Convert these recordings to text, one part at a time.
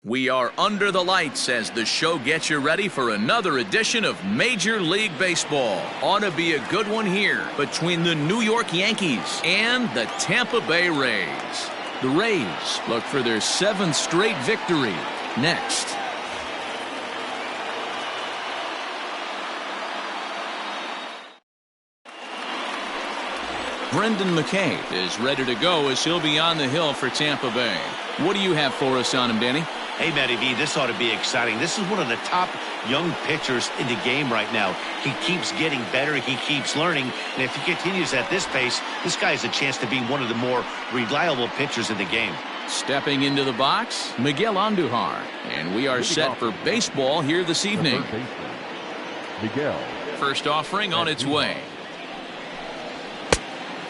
We are under the lights as the show gets you ready for another edition of Major League Baseball. Ought to be a good one here between the New York Yankees and the Tampa Bay Rays. The Rays look for their 7th straight victory next. Brendan McKay is ready to go as he'll be on the hill for Tampa Bay. What do you have for us on him, Danny? Hey, Matty V, this ought to be exciting. This is one of the top young pitchers in the game right now. He keeps getting better. He keeps learning. And if he continues at this pace, this guy has a chance to be one of the more reliable pitchers in the game. Stepping into the box, Miguel Andujar. And we are set for baseball here this evening. Miguel. First offering on its way.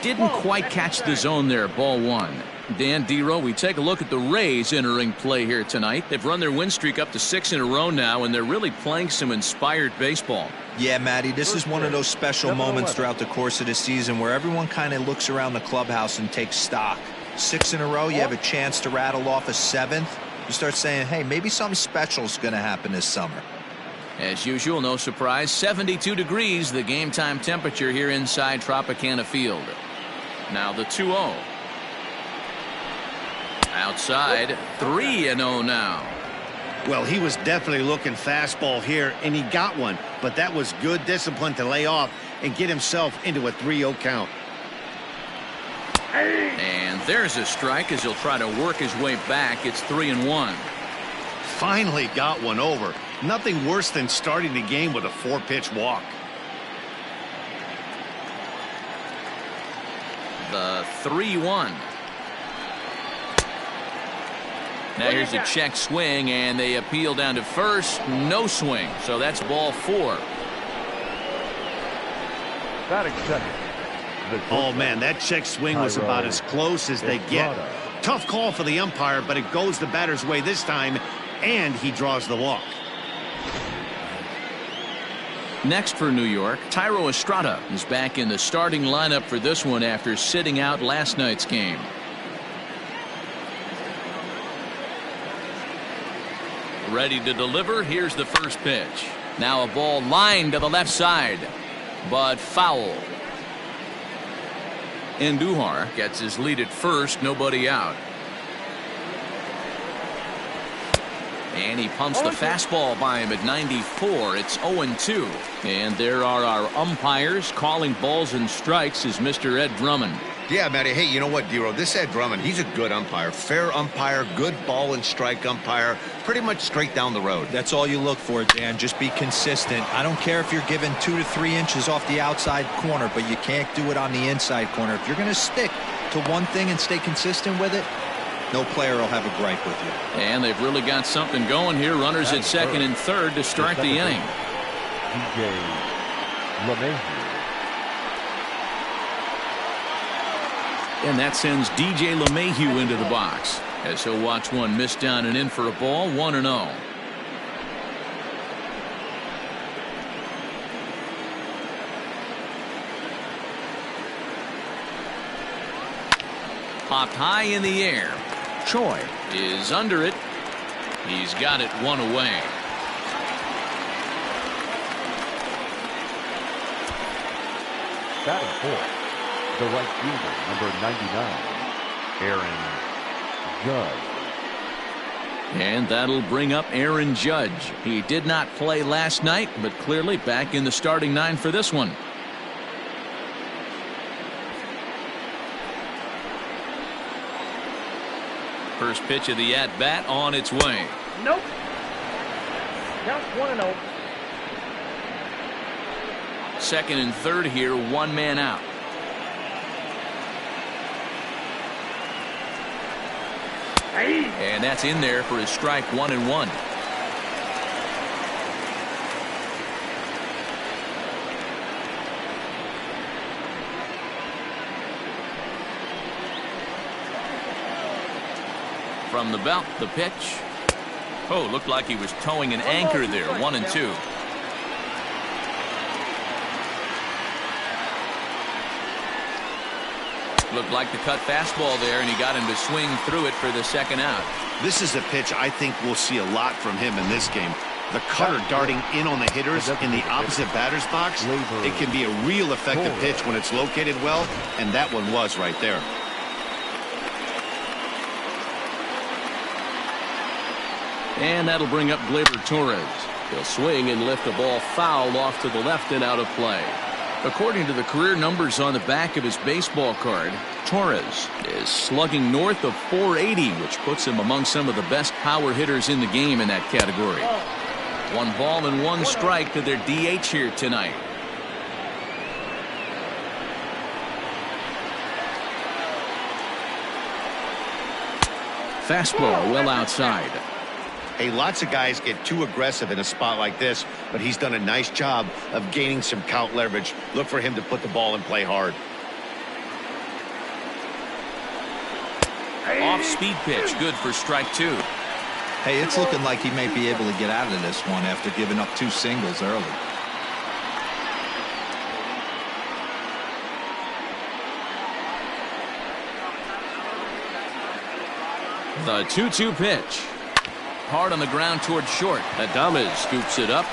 Didn't quite catch the zone there. Ball one. Dan Dero, we take a look at the Rays entering play here tonight. They've run their win streak up to 6 in a row now, and they're really playing some inspired baseball. Yeah, Matty, this is one of those special moments throughout the course of the season where everyone kind of looks around the clubhouse and takes stock. 6 in a row, you have a chance to rattle off a 7th. You start saying, hey, maybe something special is going to happen this summer. As usual, no surprise, 72 degrees, the game time temperature here inside Tropicana Field. Now the 2-0. Outside, 3-0 now. Well, he was definitely looking fastball here, and he got one. But that was good discipline to lay off and get himself into a 3-0 count. And there's a strike as he'll try to work his way back. It's 3-1. Finally got one over. Nothing worse than starting the game with a 4-pitch walk. The 3-1. Now here's a check swing, and they appeal down to first. No swing, so that's ball 4. Batting second. Oh, man, that check swing was about as close as they get. Tough call for the umpire, but it goes the batter's way this time, and he draws the walk. Next for New York, Thairo Estrada is back in the starting lineup for this one after sitting out last night's game. Ready to deliver. Here's the first pitch. Now a ball lined to the left side, but foul. Andujar gets his lead at first, nobody out. And he pumps the fastball by him at 94. It's 0-2. And there are our umpires calling balls and strikes is Mr. Ed Drummond. Yeah, Matty. Hey, you know what, Dero? This Ed Drummond, he's a good umpire. Fair umpire, good ball and strike umpire. Pretty much straight down the road. That's all you look for, Dan. Just be consistent. I don't care if you're given 2 to 3 inches off the outside corner, but you can't do it on the inside corner. If you're going to stick to one thing and stay consistent with it, no player will have a gripe with you. And they've really got something going here. Runners at second and third to start the inning. DJ LeMahieu. And that sends DJ LeMahieu into the box as he'll watch one miss down and in for a ball. 1-0. Popped high in the air. Choi is under it. He's got it one away. Batting fourth, the right fielder, number 99, Aaron Judge. And that'll bring up Aaron Judge. He did not play last night, but clearly back in the starting 9 for this one. First pitch of the at-bat on its way. Nope. Count 1-0. Second and third here, one man out. And that's in there for his strike. 1-1. From the belt, the pitch. Oh, looked like he was towing an anchor there. 1-2. Looked like the cut fastball there, and he got him to swing through it for the second out. This is a pitch I think we'll see a lot from him in this game. The cutter darting in on the hitters in the opposite batter's box. It can be a real effective pitch when it's located well, and that one was right there. And that'll bring up Gleyber Torres. He'll swing and lift the ball foul off to the left and out of play. According to the career numbers on the back of his baseball card, Torres is slugging north of .480, which puts him among some of the best power hitters in the game in that category. 1 ball and 1 strike to their DH here tonight. Fastball well outside. Hey, lots of guys get too aggressive in a spot like this, but he's done a nice job of gaining some count leverage. Look for him to put the ball in play hard. Off-speed pitch, good for strike 2. Hey, it's looking like he may be able to get out of this one after giving up 2 singles early. The 2-2 pitch. Hard on the ground toward short. Adames scoops it up.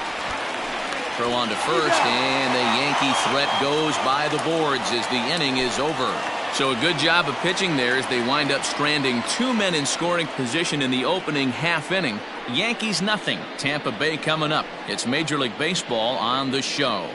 Throw on to first, and the Yankee threat goes by the boards as the inning is over. So a good job of pitching there as they wind up stranding 2 men in scoring position in the opening half inning. Yankees nothing. Tampa Bay coming up. It's Major League Baseball on the show.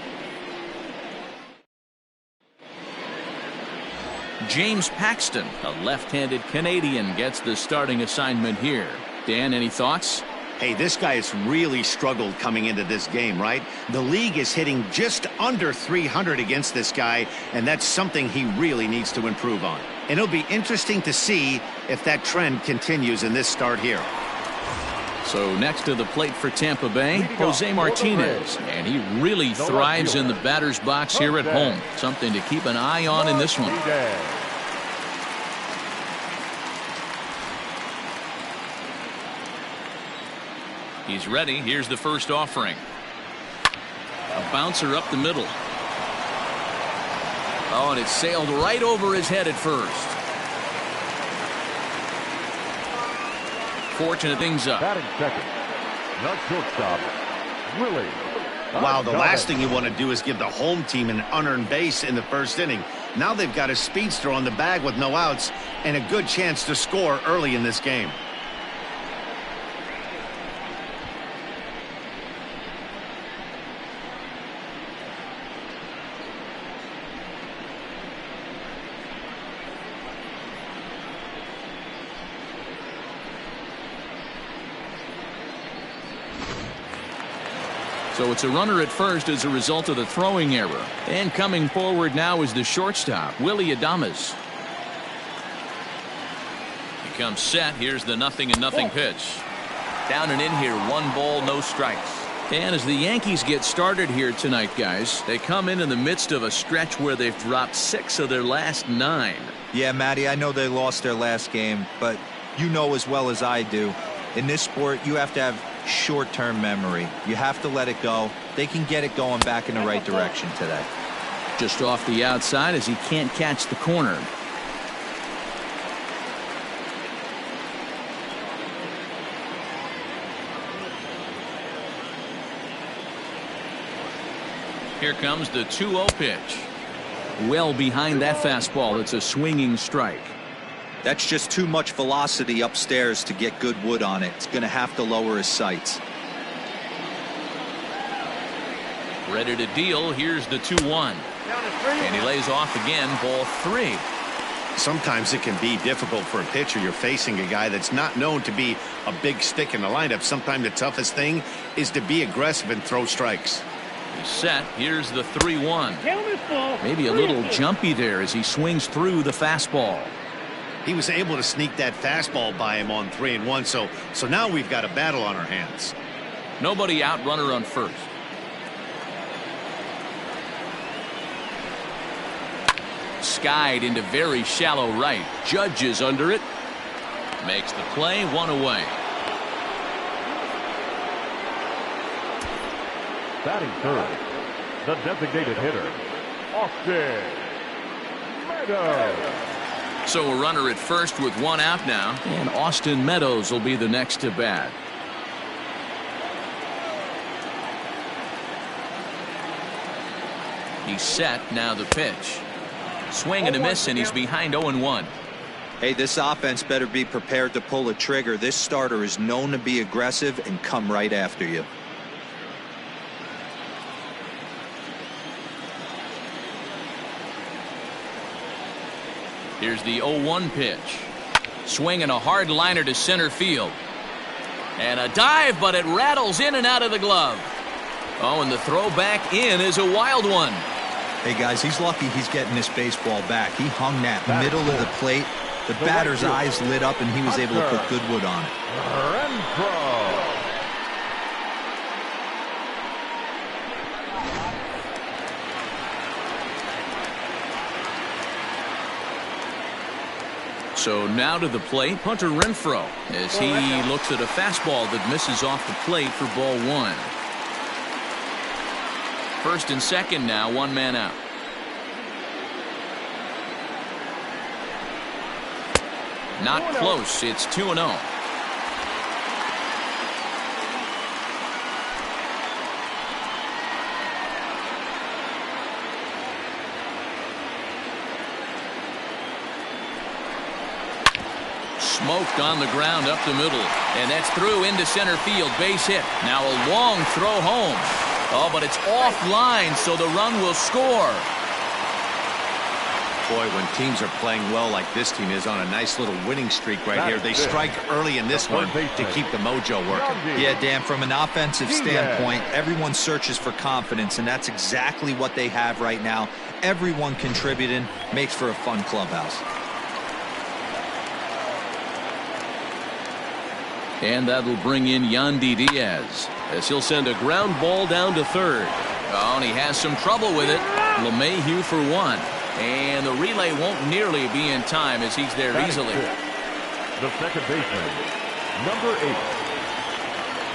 James Paxton, a left-handed Canadian, gets the starting assignment here. Dan, any thoughts? Hey, this guy has really struggled coming into this game, right? The league is hitting just under 300 against this guy, and that's something he really needs to improve on. And it'll be interesting to see if that trend continues in this start here. So next to the plate for Tampa Bay, Jose Martinez, and he really thrives in the batter's box here at home. Something to keep an eye on in this one. He's ready. Here's the first offering. A bouncer up the middle. Oh, and it sailed right over his head at first. Fortunate things up. Batting second, the shortstop, Willie. Wow, the last thing you want to do is give the home team an unearned base in the first inning. Now they've got a speedster on the bag with no outs and a good chance to score early in this game. So it's a runner at first as a result of the throwing error. And coming forward now is the shortstop, Willie Adames. He comes set. Here's the 0-0 pitch. Down and in here, 1 ball, no strikes. And as the Yankees get started here tonight, guys, they come in the midst of a stretch where they've dropped 6 of their last 9. Yeah, Matty, I know they lost their last game, but you know as well as I do, in this sport, you have to have short-term memory. You have to let it go. They can get it going back in the right direction today. Just off the outside as he can't catch the corner. Here comes the 2-0 pitch. Well behind that fastball. It's a swinging strike. That's just too much velocity upstairs to get good wood on it. It's going to have to lower his sights. Ready to deal. Here's the 2-1. And he lays off again. Ball 3. Sometimes it can be difficult for a pitcher. You're facing a guy that's not known to be a big stick in the lineup. Sometimes the toughest thing is to be aggressive and throw strikes. He's set. Here's the 3-1. Maybe a little jumpy there as he swings through the fastball. He was able to sneak that fastball by him on 3-1. So now we've got a battle on our hands. Nobody out, runner on first. Skied into very shallow right. Judge is under it. Makes the play. 1 away. Batting third, the designated hitter, Austin Meadows. So a runner at first with one out now, and Austin Meadows will be the next to bat. He's set. Now the pitch. Swing and a miss, and he's behind 0-1. Hey, this offense better be prepared to pull a trigger. This starter is known to be aggressive and come right after you. Here's the 0-1 pitch. Swing and a hard liner to center field. And a dive, but it rattles in and out of the glove. Oh, and the throw back in is a wild one. Hey, guys, he's lucky he's getting this baseball back. He hung that middle of the plate. The batter's eyes lit up, and he was able to put good wood on it. So now to the plate, Hunter Renfroe, as he looks at a fastball that misses off the plate for ball one. First and second now, one man out. Not close. It's 2-0. Smoked on the ground up the middle, and that's through into center field. Base hit. Now a long throw home. Oh, but it's offline, so the run will score. Boy, when teams are playing well like this team is on a nice little winning streak right here, they strike early in this one to keep the mojo working. Yeah, Dan, from an offensive standpoint, everyone searches for confidence, and that's exactly what they have right now. Everyone contributing makes for a fun clubhouse. And that'll bring in Yandy Diaz, as he'll send a ground ball down to third. Oh, and he has some trouble with it. LeMahieu for one. And the relay won't nearly be in time as he's there easily. The second baseman, number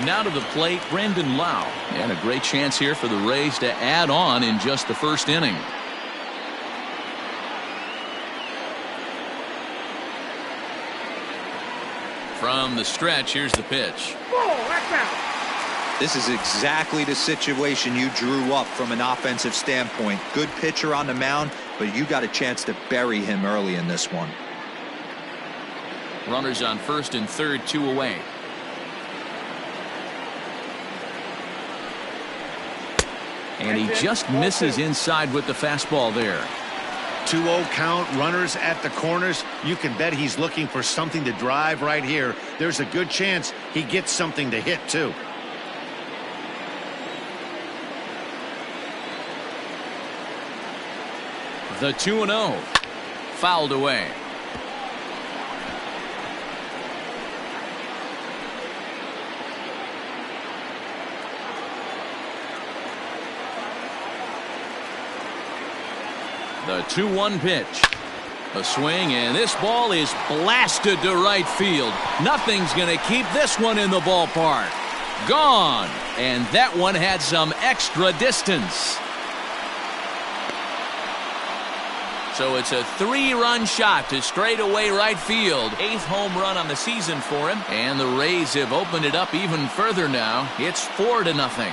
8. Now to the plate, Brandon Lau. And a great chance here for the Rays to add on in just the first inning. From the stretch, here's the pitch. This is exactly the situation you drew up from an offensive standpoint. Good pitcher on the mound, but you got a chance to bury him early in this one. Runners on first and third, 2 away. And he just misses inside with the fastball there. 2-0 count, runners at the corners. You can bet he's looking for something to drive right here. There's a good chance he gets something to hit too. The 2-0 fouled away. The 2-1 pitch. A swing, and this ball is blasted to right field. Nothing's going to keep this one in the ballpark. Gone. And that one had some extra distance. So it's a 3-run shot to straightaway right field. 8th home run on the season for him. And the Rays have opened it up even further now. It's 4-0.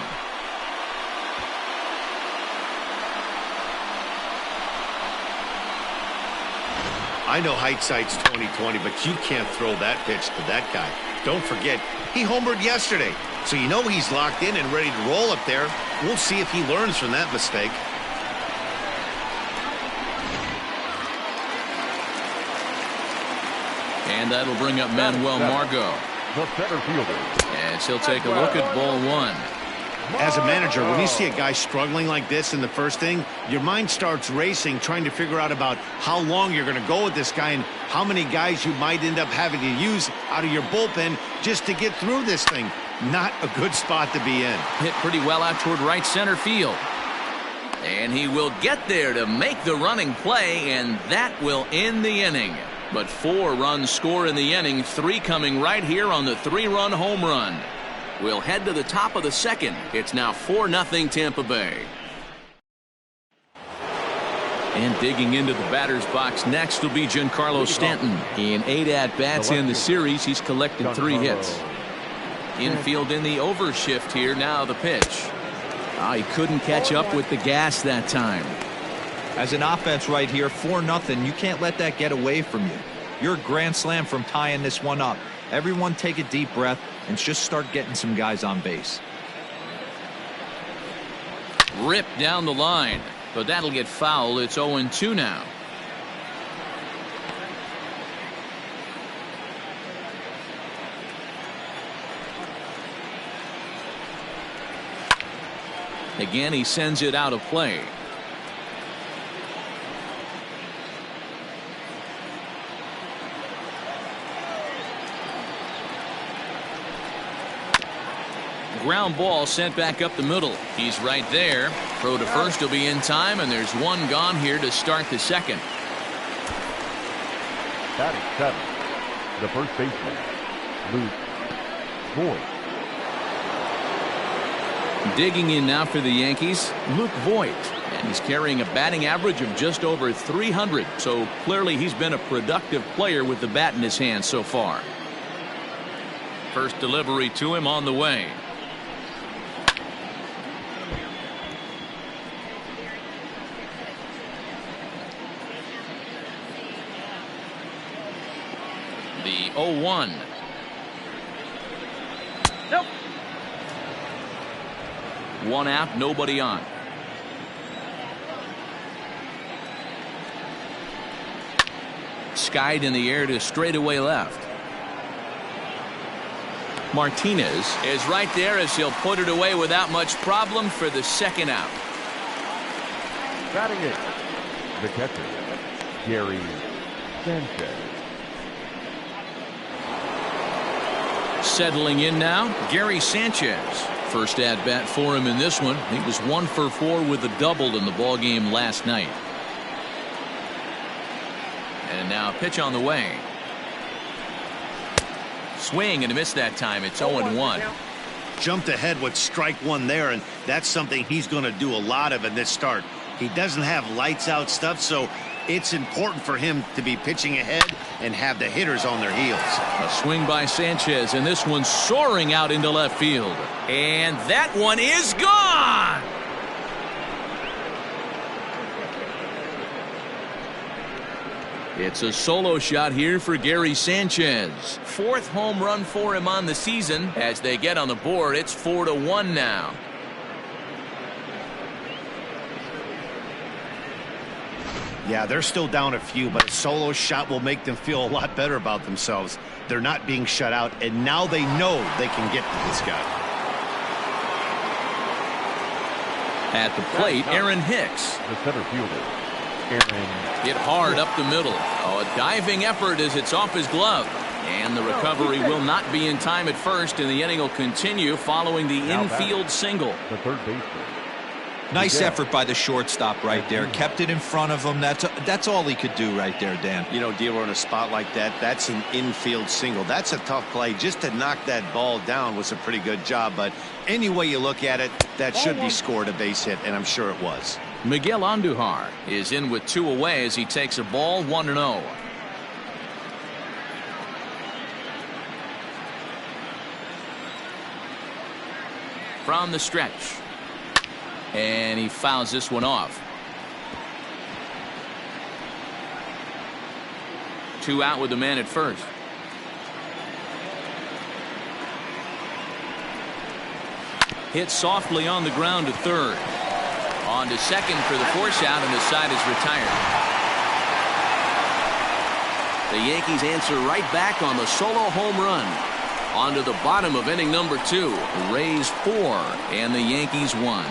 I know hindsight's 20/20, but you can't throw that pitch to that guy. Don't forget, he homered yesterday. So you know he's locked in and ready to roll up there. We'll see if he learns from that mistake. And that'll bring up Manuel Margot. The center fielder. As he'll take a look at ball one. As a manager, when you see a guy struggling like this in the first inning, your mind starts racing, trying to figure out about how long you're going to go with this guy and how many guys you might end up having to use out of your bullpen just to get through this thing. Not a good spot to be in. Hit pretty well out toward right center field. And he will get there to make the running play, and that will end the inning. But 4 runs score in the inning, 3 coming right here on the 3-run home run. We'll head to the top of the second. It's now 4-0 Tampa Bay. And digging into the batter's box next will be Giancarlo Stanton. In 8 at-bats in the series, he's collected 3 hits. Infield in the overshift here. Now the pitch. He couldn't catch up with the gas that time. As an offense right here, 4-0, you can't let that get away from you. You're a grand slam from tying this one up. Everyone take a deep breath and just start getting some guys on base. Ripped down the line, but that'll get foul. It's 0-2 now. Again, he sends it out of play. Ground ball sent back up the middle. He's right there. Throw to first will be in time, and there's one gone here to start the second. Batting 7, the first baseman, Luke Voigt. Digging in now for the Yankees, Luke Voigt. And he's carrying a batting average of just over 300. So clearly he's been a productive player with the bat in his hand so far. First delivery to him on the way. The 0-1. Nope. 1 out, nobody on. Skied in the air to straightaway left. Martinez is right there as he'll put it away without much problem for the second out. Batting 8, the catcher, Gary Sanchez. Settling in now, Gary Sanchez. First at bat for him in this one. He was 1 for 4 with a double in the ball game last night. And now pitch on the way. Swing and a miss that time. It's 0-1. Jumped ahead with strike 1 there, and that's something he's going to do a lot of in this start. He doesn't have lights out stuff, so it's important for him to be pitching ahead and have the hitters on their heels. A swing by Sanchez, and this one's soaring out into left field. And that one is gone. It's a solo shot here for Gary Sanchez. 4th home run for him on the season. As they get on the board, it's 4-1 now. Yeah, they're still down a few, but a solo shot will make them feel a lot better about themselves. They're not being shut out, and now they know they can get to this guy. At the plate, Aaron Hicks. The center fielder, Aaron. Hit hard up the middle. Oh, a diving effort as it's off his glove. And the recovery will not be in time at first, and the inning will continue following the infield single. The third baseman. Nice effort by the shortstop right there. Kept it in front of him. That's all he could do right there, Dan. You know, Dero, in a spot like that, that's an infield single. That's a tough play. Just to knock that ball down was a pretty good job. But any way you look at it, that should be scored a base hit, and I'm sure it was. Miguel Andujar is in with 2 away as he takes a ball 1-0. From the stretch. And he fouls this one off. 2 out with the man at first. Hit softly on the ground to third. On to second for the force out, and the side is retired. The Yankees answer right back on the solo home run. On to the bottom of inning number 2. The Rays 4 and the Yankees 1.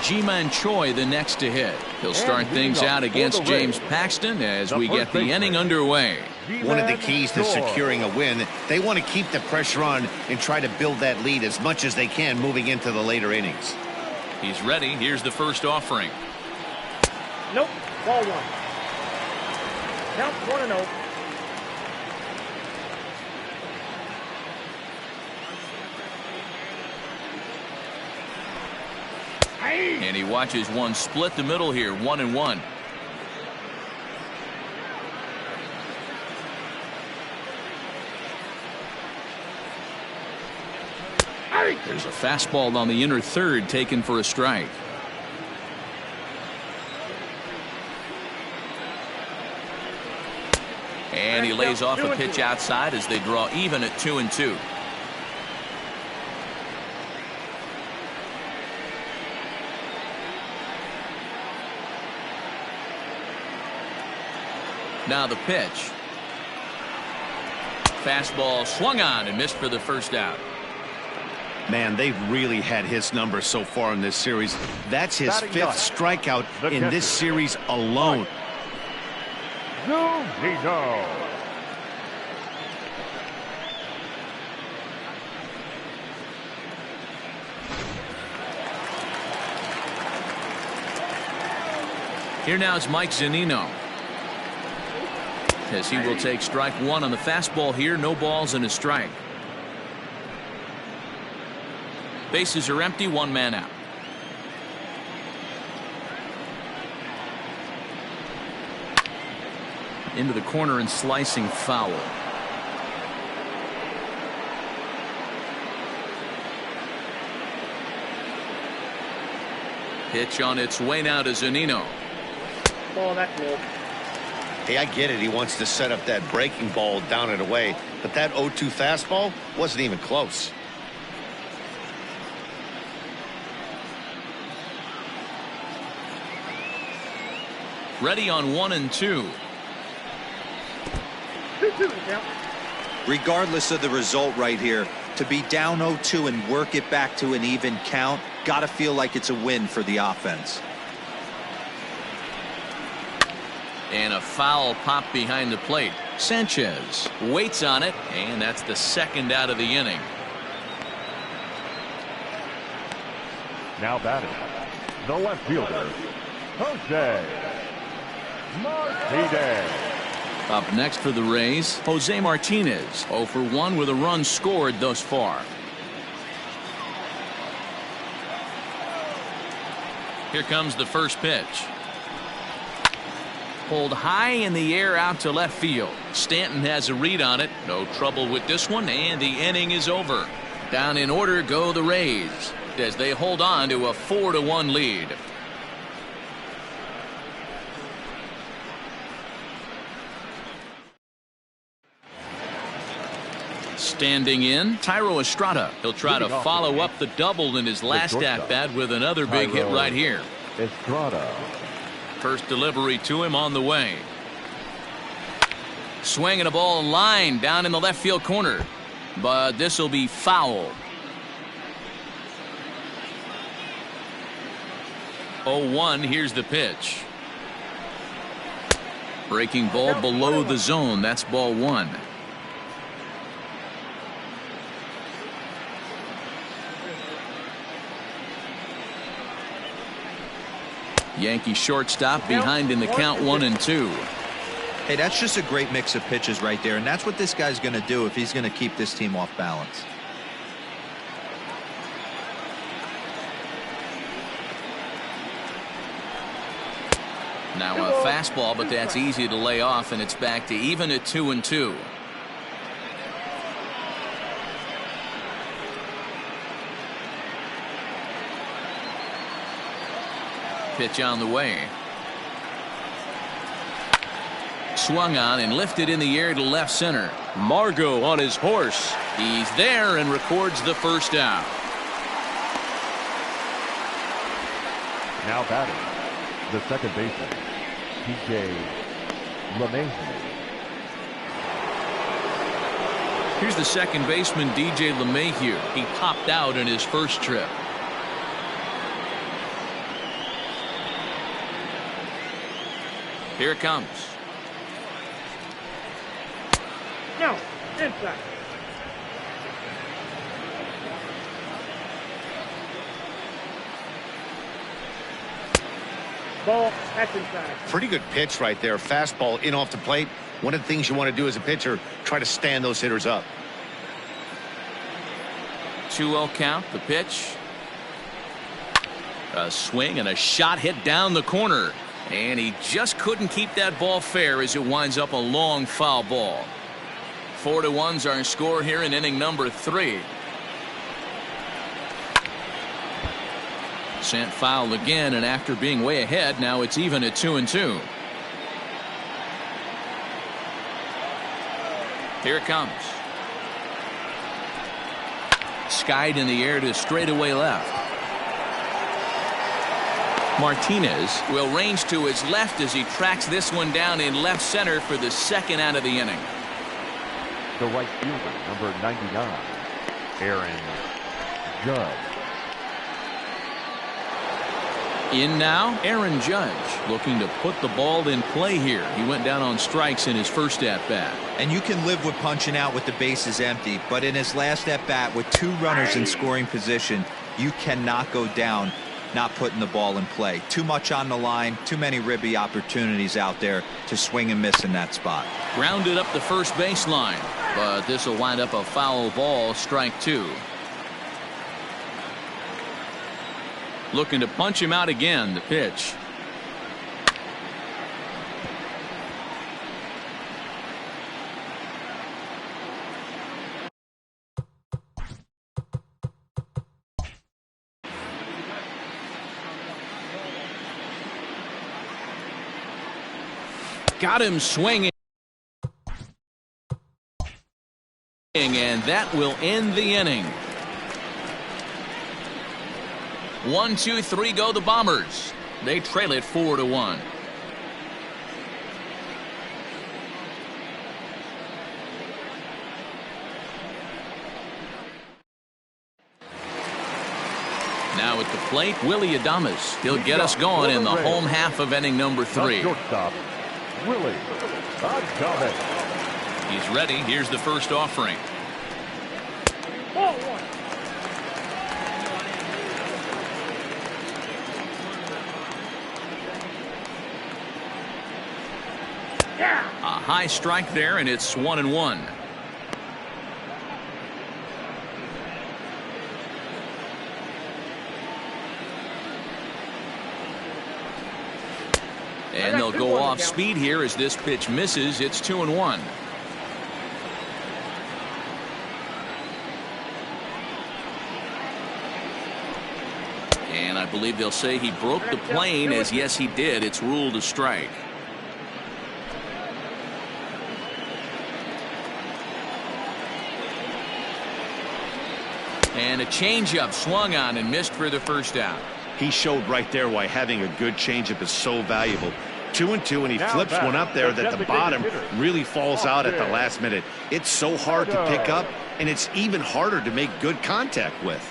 Ji-Man Choi the next to hit. He'll start things out against James Paxton as we get the inning underway. One of the keys to securing a win, they want to keep the pressure on and try to build that lead as much as they can moving into the later innings. He's ready. Here's the first offering. Nope. Ball 1. Count 1-0. And he watches one split the middle here, 1-1. There's a fastball on the inner third taken for a strike. And he lays off a pitch outside as they draw even at 2-2. Now the pitch. Fastball swung on and missed for the first out. Man, they've really had his number so far in this series. That's his fifth strikeout in this series alone. Here now is Mike Zunino, as he will take strike one on the fastball here. No balls and a strike. Bases are empty, one man out. Into the corner and slicing foul. Pitch on its way now to Zunino. Ball that low. Hey, I get it. He wants to set up that breaking ball down and away, but that 0-2 fastball wasn't even close. Ready on 1-2. Regardless of the result right here, to be down 0-2 and work it back to an even count, gotta feel like it's a win for the offense. And a foul pop behind the plate. Sanchez waits on it, and that's the second out of the inning. Now batting, the left fielder, Jose Martinez. Up next for the Rays, Jose Martinez, 0 for 1 with a run scored thus far. Here comes the first pitch. Pulled high in the air out to left field. Stanton has a read on it. No trouble with this one, and the inning is over. Down in order go the Rays as they hold on to a 4-1 lead. Standing in, Thairo Estrada. He'll try to follow up the double in his last at-bat with another big hit right here. Estrada. First delivery to him on the way. Swinging a ball line down in the left field corner, but this will be foul. 0-1. Here's the pitch. Breaking ball below the zone. That's ball one. Yankee shortstop behind in the count, 1-2. Hey, that's just a great mix of pitches right there, and that's what this guy's going to do if he's going to keep this team off balance. Now a fastball, but that's easy to lay off, and it's back to even at 2-2. Pitch on the way. Swung on and lifted in the air to left center. Margot on his horse. He's there and records the first out. Now batting, the second baseman, DJ LeMahieu. Here's the second baseman, DJ LeMahieu. He popped out in his first trip. Here it comes. No, inside. Ball, that's inside. Pretty good pitch right there. Fastball in off the plate. One of the things you want to do as a pitcher, try to stand those hitters up. 2-0 count. The pitch. A swing and a shot hit down the corner. And he just couldn't keep that ball fair as it winds up a long foul ball. 4-1's our score here in inning number 3. Sent foul again, and after being way ahead, now it's even at 2-2. Here it comes. Skied in the air to straightaway left. Martinez will range to his left as he tracks this one down in left center for the second out of the inning. The right fielder, number 99, Aaron Judge. In now, Aaron Judge looking to put the ball in play here. He went down on strikes in his first at-bat. And you can live with punching out with the bases empty, but in his last at-bat with 2 runners in scoring position, you cannot go down not putting the ball in play. Too much on the line, too many ribby opportunities out there to swing and miss in that spot. Grounded up the first baseline, but this will wind up a foul ball, strike 2. Looking to punch him out again, the pitch. Got him swinging. And that will end the inning. 1, 2, 3 go the Bombers. They trail it 4-1. Now at the plate, Willie Adames. He'll get us going in the home half of inning number 3. Shortstop, Willie Adames. He's ready. Here's the first offering. Ball 1. Yeah. A high strike there, and it's 1-1. And they'll go off speed here as this pitch misses. It's 2-1. And I believe they'll say he broke the plane, as yes he did. It's ruled a strike. And a changeup swung on and missed for the first out. He showed right there why having a good changeup is so valuable. 2-2, and he flips one up there that the bottom really falls out at the last minute. It's so hard to pick up, and it's even harder to make good contact with.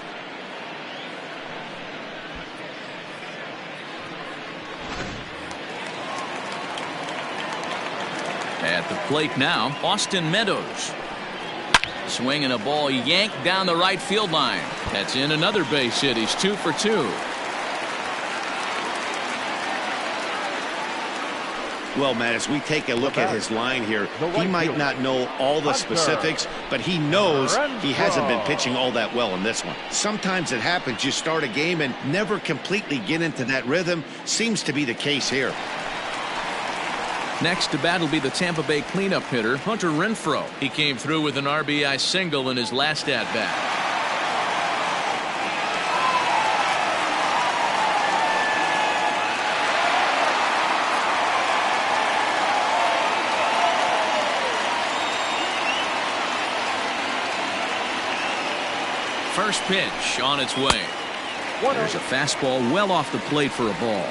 At the plate now, Austin Meadows. Swinging a ball yanked down the right field line. That's in another base hit. He's 2 for 2. Well, Matt, as we take a look at his line here, he might not know all the specifics, but he knows he hasn't been pitching all that well in this one. Sometimes it happens. You start a game and never completely get into that rhythm. Seems to be the case here. Next to bat will be the Tampa Bay cleanup hitter, Hunter Renfroe. He came through with an RBI single in his last at-bat. First pitch on its way. There's a fastball well off the plate for a ball.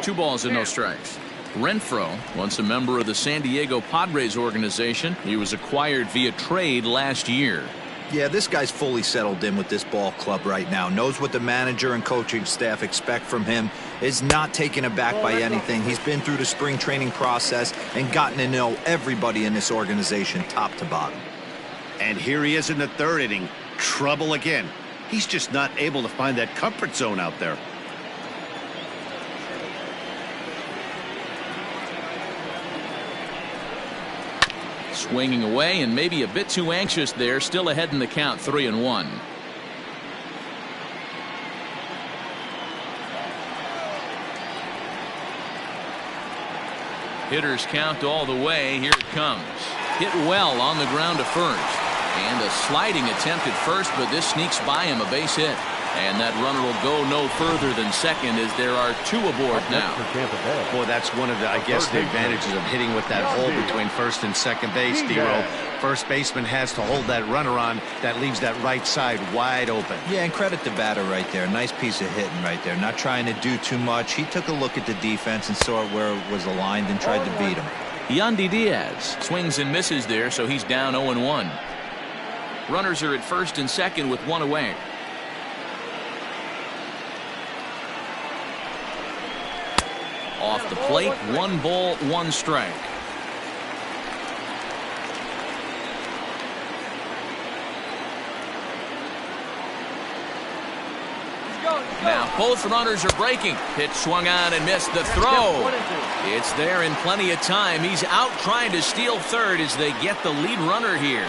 Two balls and no strikes. Renfroe, once a member of the San Diego Padres organization, he was acquired via trade last year. Yeah, this guy's fully settled in with this ball club right now. Knows what the manager and coaching staff expect from him. Is not taken aback by anything. He's been through the spring training process and gotten to know everybody in this organization top to bottom. And here he is in the third inning. Trouble again. He's just not able to find that comfort zone out there. Swinging away and maybe a bit too anxious there. Still ahead in the count, 3-1. Hitters count all the way. Here it comes. Hit well on the ground to first. And a sliding attempt at first, but this sneaks by him, a base hit. And that runner will go no further than second as there are 2 aboard now. Boy, that's one of the, I guess, the advantages of hitting with that hole between first and second base, D-Row. First baseman has to hold that runner on. That leaves that right side wide open. Yeah, and credit the batter right there. Nice piece of hitting right there. Not trying to do too much. He took a look at the defense and saw it where it was aligned and tried to beat him. Yandy Diaz swings and misses there, so he's down 0-1. Runners are at first and second with 1 away. Off the plate, 1 ball, 1 strike. Now both runners are breaking. Pitch swung on and missed. The throw. It's there in plenty of time. He's out trying to steal third as they get the lead runner here.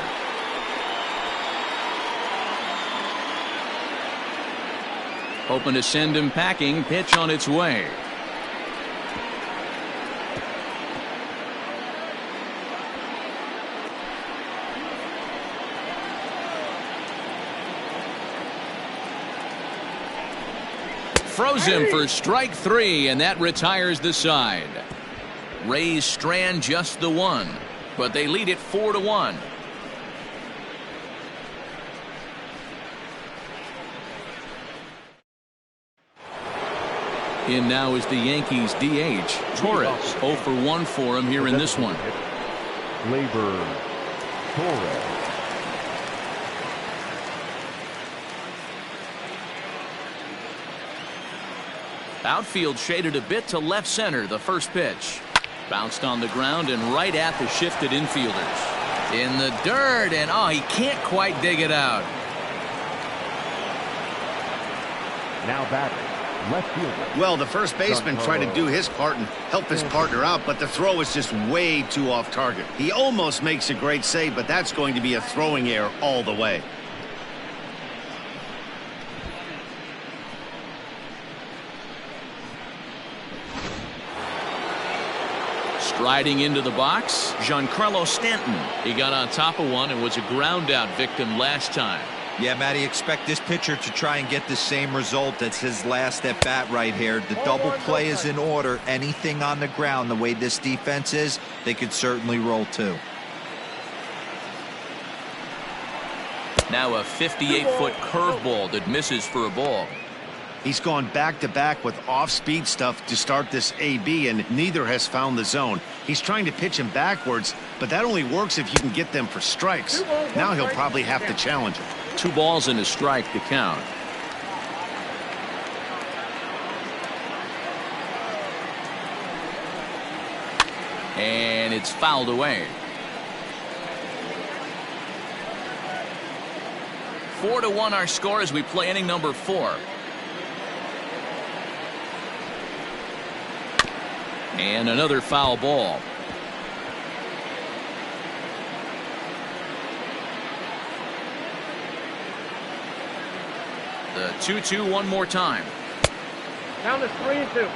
Hoping to send him packing. Pitch on its way. Throws him for strike 3, and that retires the side. Rays strand just the 1, but they lead it 4-1. In now is the Yankees DH Torres. 0 for 1 for him here in this one. Labor Torres. Outfield shaded a bit to left center. The first pitch bounced on the ground and right at the shifted infielders. In the dirt, and he can't quite dig it out. Now batting, left fielder. Well, the first baseman tried to do his part and help his partner out, but the throw is just way too off target. He almost makes a great save, but that's going to be a throwing error all the way. Striding into the box, Giancarlo Stanton. He got on top of one and was a ground out victim last time. Yeah, Matty, expect this pitcher to try and get the same result. That's his last at bat right here. The double play is in order. Anything on the ground, the way this defense is, they could certainly roll 2. Now a 58-foot curveball that misses for a ball. He's gone back-to-back with off-speed stuff to start this AB, and neither has found the zone. He's trying to pitch him backwards, but that only works if you can get them for strikes. Now he'll probably have to challenge him. 2 balls and a strike to count. And it's fouled away. 4-1 our score as we play inning number 4. And another foul ball. The 2-2 one more time. Count is 3-2.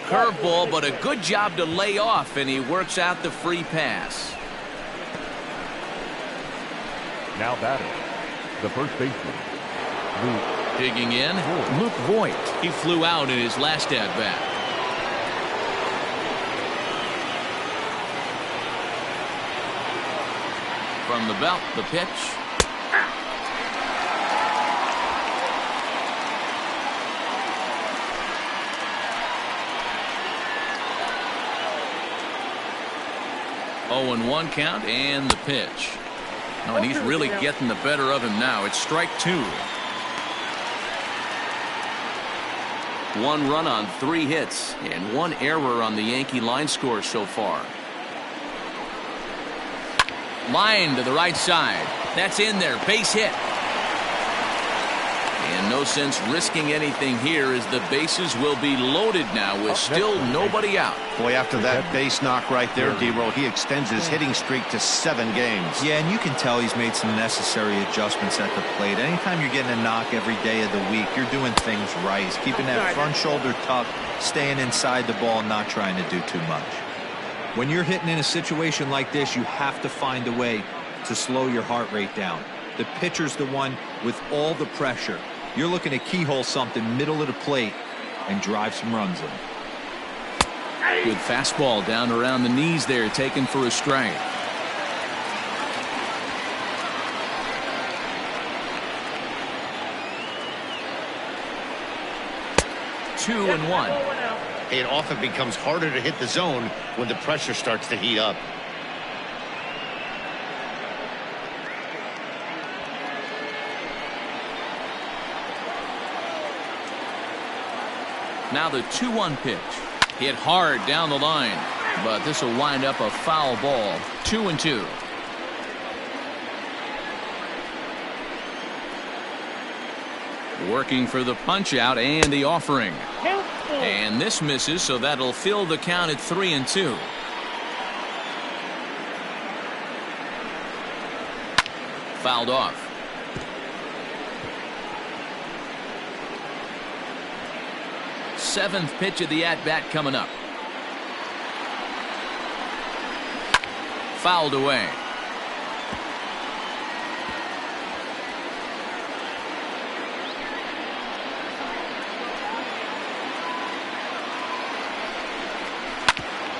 Curveball, but a good job to lay off, and he works out the free pass. Now batting, the first baseman. Digging in, Luke Voigt. He flew out in his last at bat. From the belt, the pitch. Oh, and 1 count, and the pitch. Oh, and he's really getting the better of him now. It's strike 2. 1 run on 3 hits and 1 error on the Yankee line score so far. Line to the right side. That's in there. Base hit. And No sense risking anything here as the bases will be loaded now with still nobody out. Boy, after that base knock right there, D-Roll, he extends his hitting streak to 7 games. Yeah, and you can tell he's made some necessary adjustments at the plate. Anytime you're getting a knock every day of the week, you're doing things right. He's keeping that front shoulder tucked, staying inside the ball, not trying to do too much. When you're hitting in a situation like this, you have to find a way to slow your heart rate down. The pitcher's the one with all the pressure. You're looking to keyhole something middle of the plate and drive some runs in. Good fastball down around the knees there, taken for a strike. Two and one. It often becomes harder to hit the zone when the pressure starts to heat up. Now the 2-1 pitch. Hit hard down the line, but this will wind up a foul ball. 2-2. Working for the punch out and the offering. And this misses, so that'll fill the count at 3-2. Fouled off. Seventh pitch of the at-bat coming up. Fouled away.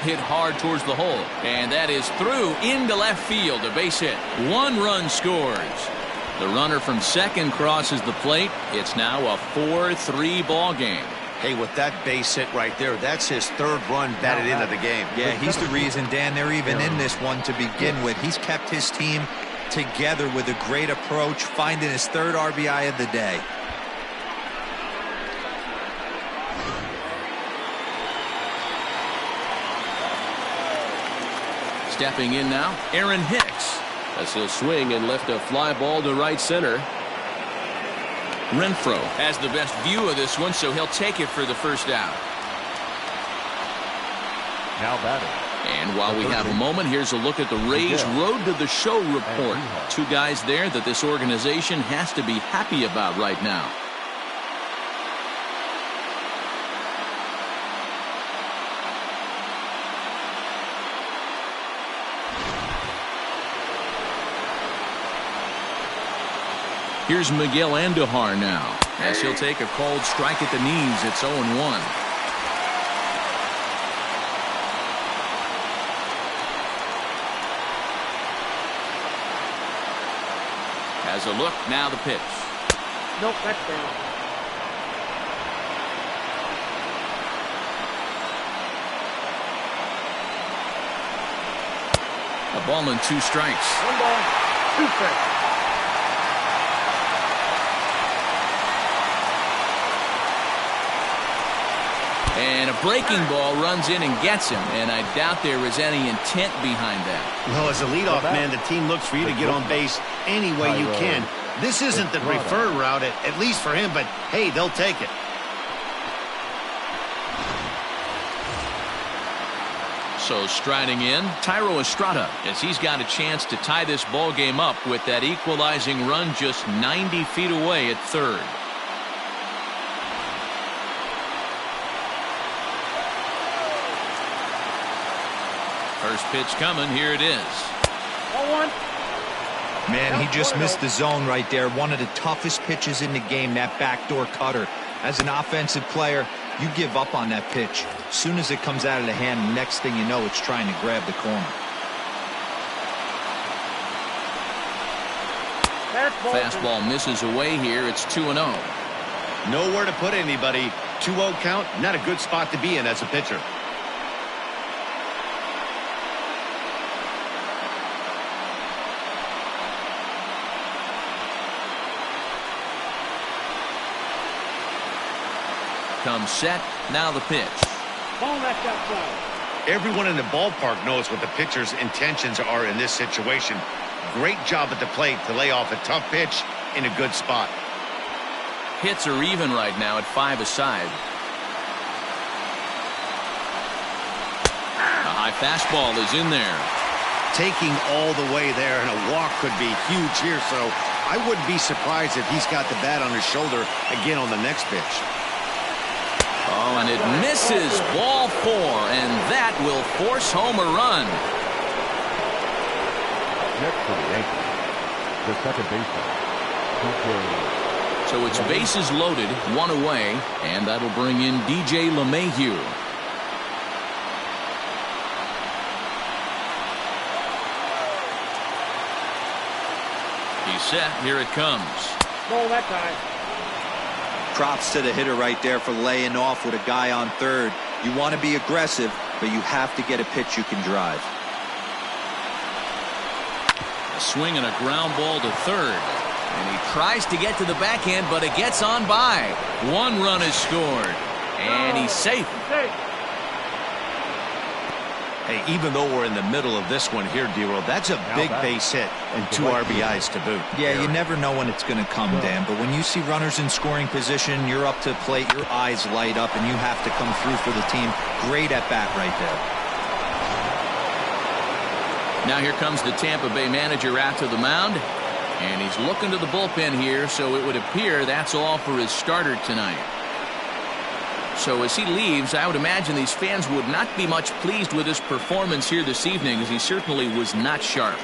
Hit hard towards the hole, and that is through into left field. A base hit. 1 run scores. The runner from second crosses the plate. It's now a 4-3 ball game. Hey, with that base hit right there, that's his 3rd run batted into the game. Yeah, he's the reason, Dan, they're even in this one to begin with. He's kept his team together with a great approach, finding his 3rd RBI of the day. Stepping in now, Aaron Hicks, as he'll swing and lift a fly ball to right center. Renfroe has the best view of this one, so he'll take it for the first out. Now batting. And while we have a moment, here's a look at the Rays Road to the Show report. 2 guys there that this organization has to be happy about right now. Here's Miguel Andujar now, as he'll take a called strike at the knees. It's 0-1. Has a look, now the pitch. Nope, that's down. A ball and 2 strikes. 1 ball, 2 strikes. And a breaking ball runs in and gets him, and I doubt there is any intent behind that. Well, as a leadoff man, the team looks for you to get on base any way you can. This isn't the preferred route, at least for him, but hey, they'll take it. So striding in, Thairo Estrada, as he's got a chance to tie this ball game up with that equalizing run just 90 feet away at 3rd. First pitch coming. Here it is. 1-1. Man, he just missed the zone right there. One of the toughest pitches in the game, that backdoor cutter. As an offensive player, you give up on that pitch. As soon as it comes out of the hand, next thing you know, it's trying to grab the corner. Fastball misses away here. It's 2-0. Nowhere to put anybody. 2-0 count, not a good spot to be in as a pitcher. Comes set. Now the pitch. Ball left outside. Everyone in the ballpark knows what the pitcher's intentions are in this situation. Great job at the plate to lay off a tough pitch in a good spot. Hits are even right now at 5 aside. A high fastball is in there. Taking all the way there, and a walk could be huge here, so I wouldn't be surprised if he's got the bat on his shoulder again on the next pitch. Oh, and it misses. Ball 4, and that will force home a run. Next for the Yankees, the second baseman. So it's bases loaded, 1 away, and that'll bring in DJ LeMahieu. He's set. Here it comes. Ball that time. Props to the hitter right there for laying off with a guy on third. You want to be aggressive, but you have to get a pitch you can drive. A swing and a ground ball to third. And he tries to get to the backhand, but it gets on by. 1 run is scored. And he's safe. Hey, even though we're in the middle of this one here, D-Roll, that's a big base hit and 2 RBIs to boot. Yeah, you never know when it's going to come, Dan, but when you see runners in scoring position, you're up to the plate, your eyes light up, and you have to come through for the team. Great at bat right there. Now here comes the Tampa Bay manager out to the mound. And he's looking to the bullpen here, so it would appear that's all for his starter tonight. So as he leaves, I would imagine these fans would not be much pleased with his performance here this evening, as he certainly was not sharp.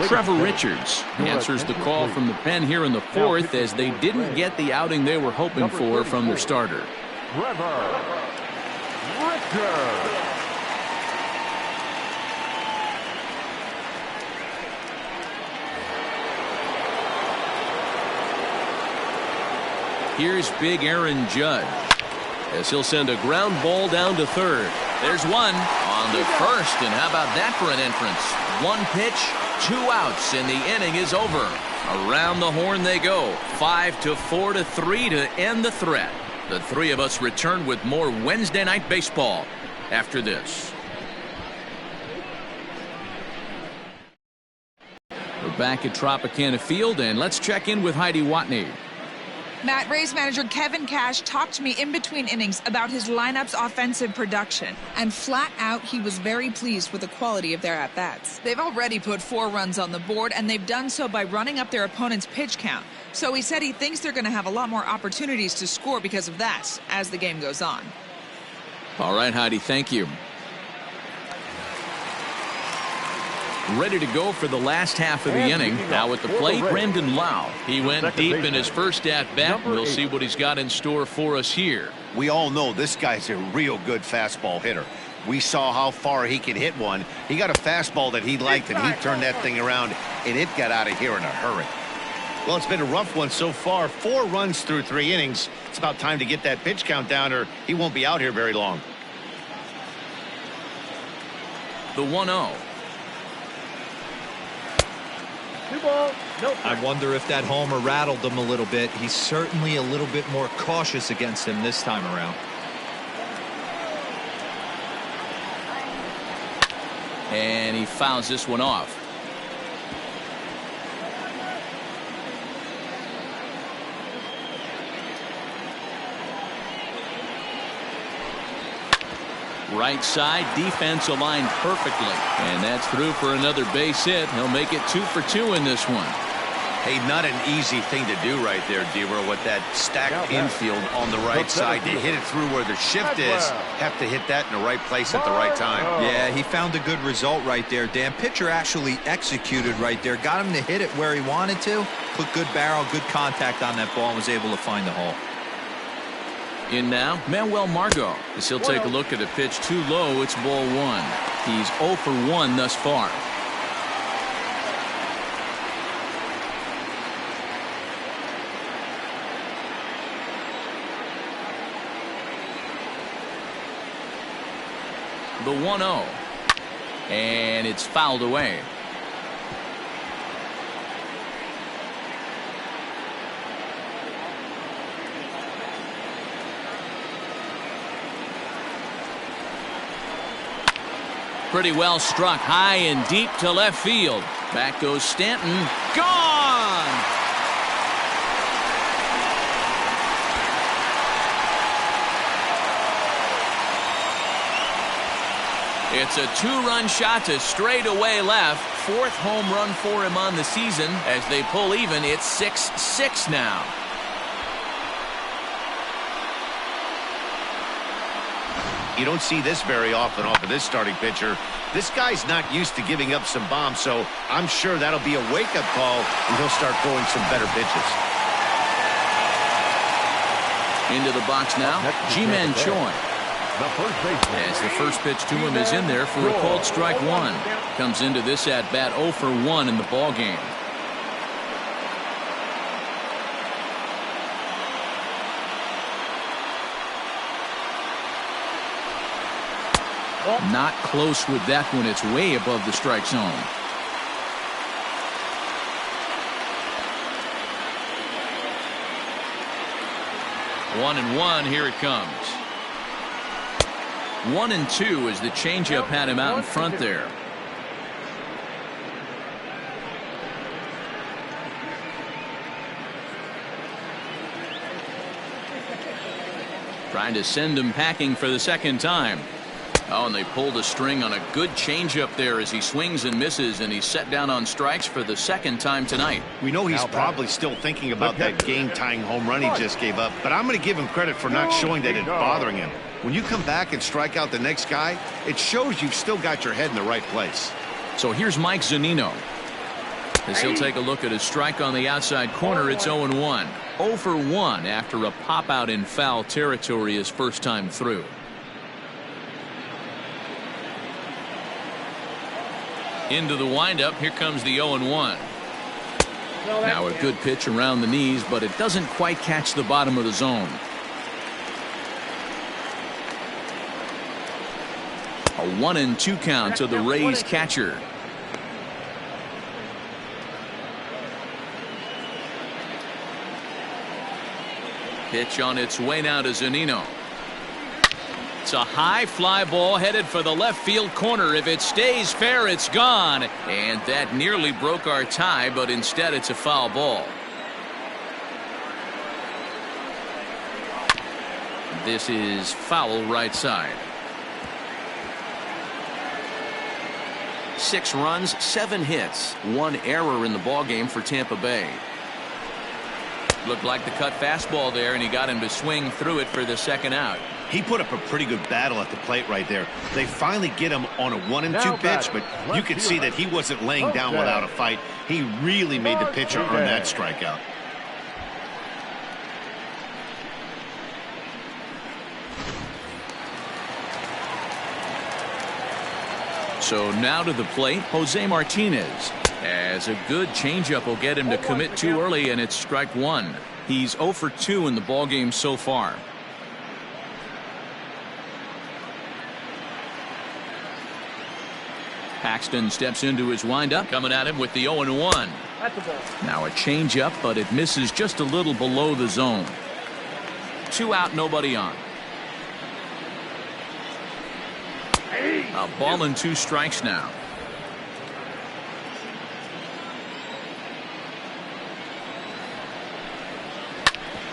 Trevor Richards answers the call from the pen here in the 4th, as they didn't get the outing they were hoping for from their starter. Trevor Richards. Here's big Aaron Judge, as he'll send a ground ball down to third. There's one on to first, and how about that for an entrance? 1 pitch, 2 outs, and the inning is over. Around the horn they go. 5-4 to 3 to end the threat. The 3 of us return with more Wednesday night baseball after this. We're back at Tropicana Field, and let's check in with Heidi Watney. Matt, Rays manager Kevin Cash talked to me in between innings about his lineup's offensive production, and flat out he was very pleased with the quality of their at-bats. They've already put 4 runs on the board, and they've done so by running up their opponent's pitch count. So he said he thinks they're going to have a lot more opportunities to score because of that as the game goes on. All right, Heidi, thank you. Ready to go for the last half of the inning. Now at the plate, Brandon Lau. He went deep in his first at-bat. We'll see what he's got in store for us here. We all know this guy's a real good fastball hitter. We saw how far he could hit one. He got a fastball that he liked, and he turned that thing around, and it got out of here in a hurry. Well, it's been a rough one so far. 4 runs through 3 innings. It's about time to get that pitch count down, or he won't be out here very long. The 1-0. 2 balls, no strikes. I wonder if that homer rattled him a little bit. He's certainly a little bit more cautious against him this time around. And he fouls this one off. Right side, defense aligned perfectly. And that's through for another base hit. He'll make it 2 for 2 in this one. Hey, not an easy thing to do right there, D-Roll, with that stacked infield on the right side. To hit it through where the shift is, have to hit that in the right place at the right time. Yeah, he found a good result right there, Dan. Pitcher actually executed right there. Got him to hit it where he wanted to. Put good barrel, good contact on that ball, and was able to find the hole. In now, Manuel Margot, as he'll take a look at a pitch too low. It's ball 1. He's 0 for 1 thus far. The 1-0. And it's fouled away. Pretty well struck high and deep to left field. Back goes Stanton. Gone! It's a two-run shot to straightaway left. Fourth home run for him on the season. As they pull even, it's 6-6 now. You don't see this very often off of this starting pitcher. This guy's not used to giving up some bombs, so I'm sure that'll be a wake-up call, and he'll start throwing some better pitches. Into the box now, Ji-Man Choi. As the first pitch to him is in there for a called strike one. Comes into this at-bat 0 for 1 in the ballgame. Not close with that one. It's way above the strike zone. One and one. Here it comes. 1-2 as the changeup had him out in front there. Trying to send him packing for the second time. Oh, and they pulled a string on a good changeup there as he swings and misses, and he's set down on strikes for the second time tonight. We know he's probably still thinking about that game-tying home run he just gave up, but I'm going to give him credit for not showing that it's bothering him. When you come back and strike out the next guy, it shows you've still got your head in the right place. So here's Mike Zunino. As he'll take a look at his strike on the outside corner, it's 0-1. 0 for 1 after a pop-out in foul territory his first time through. Into the windup. Here comes the 0-1. Now a good pitch around the knees, but it doesn't quite catch the bottom of the zone. A 1-2 count to the Rays catcher. Pitch on its way now to Zunino. It's a high fly ball headed for the left field corner. If it stays fair, it's gone. And that nearly broke our tie, but instead it's a foul ball. This is foul right side. 6 runs, 7 hits, 1 error in the ballgame for Tampa Bay. Looked like the cut fastball there, and he got him to swing through it for the second out. He put up a pretty good battle at the plate right there. They finally get him on a 1-2 pitch, but you could see that he wasn't laying down without a fight. He really made the pitcher earn that strikeout. So now to the plate, Jose Martinez. As a good changeup will get him to commit too early, and it's strike one. He's 0 for 2 in the ballgame so far. Paxton steps into his windup, coming at him with the 0-1. Now a changeup, but it misses just a little below the zone. 2 out, nobody on. A ball and 2 strikes now.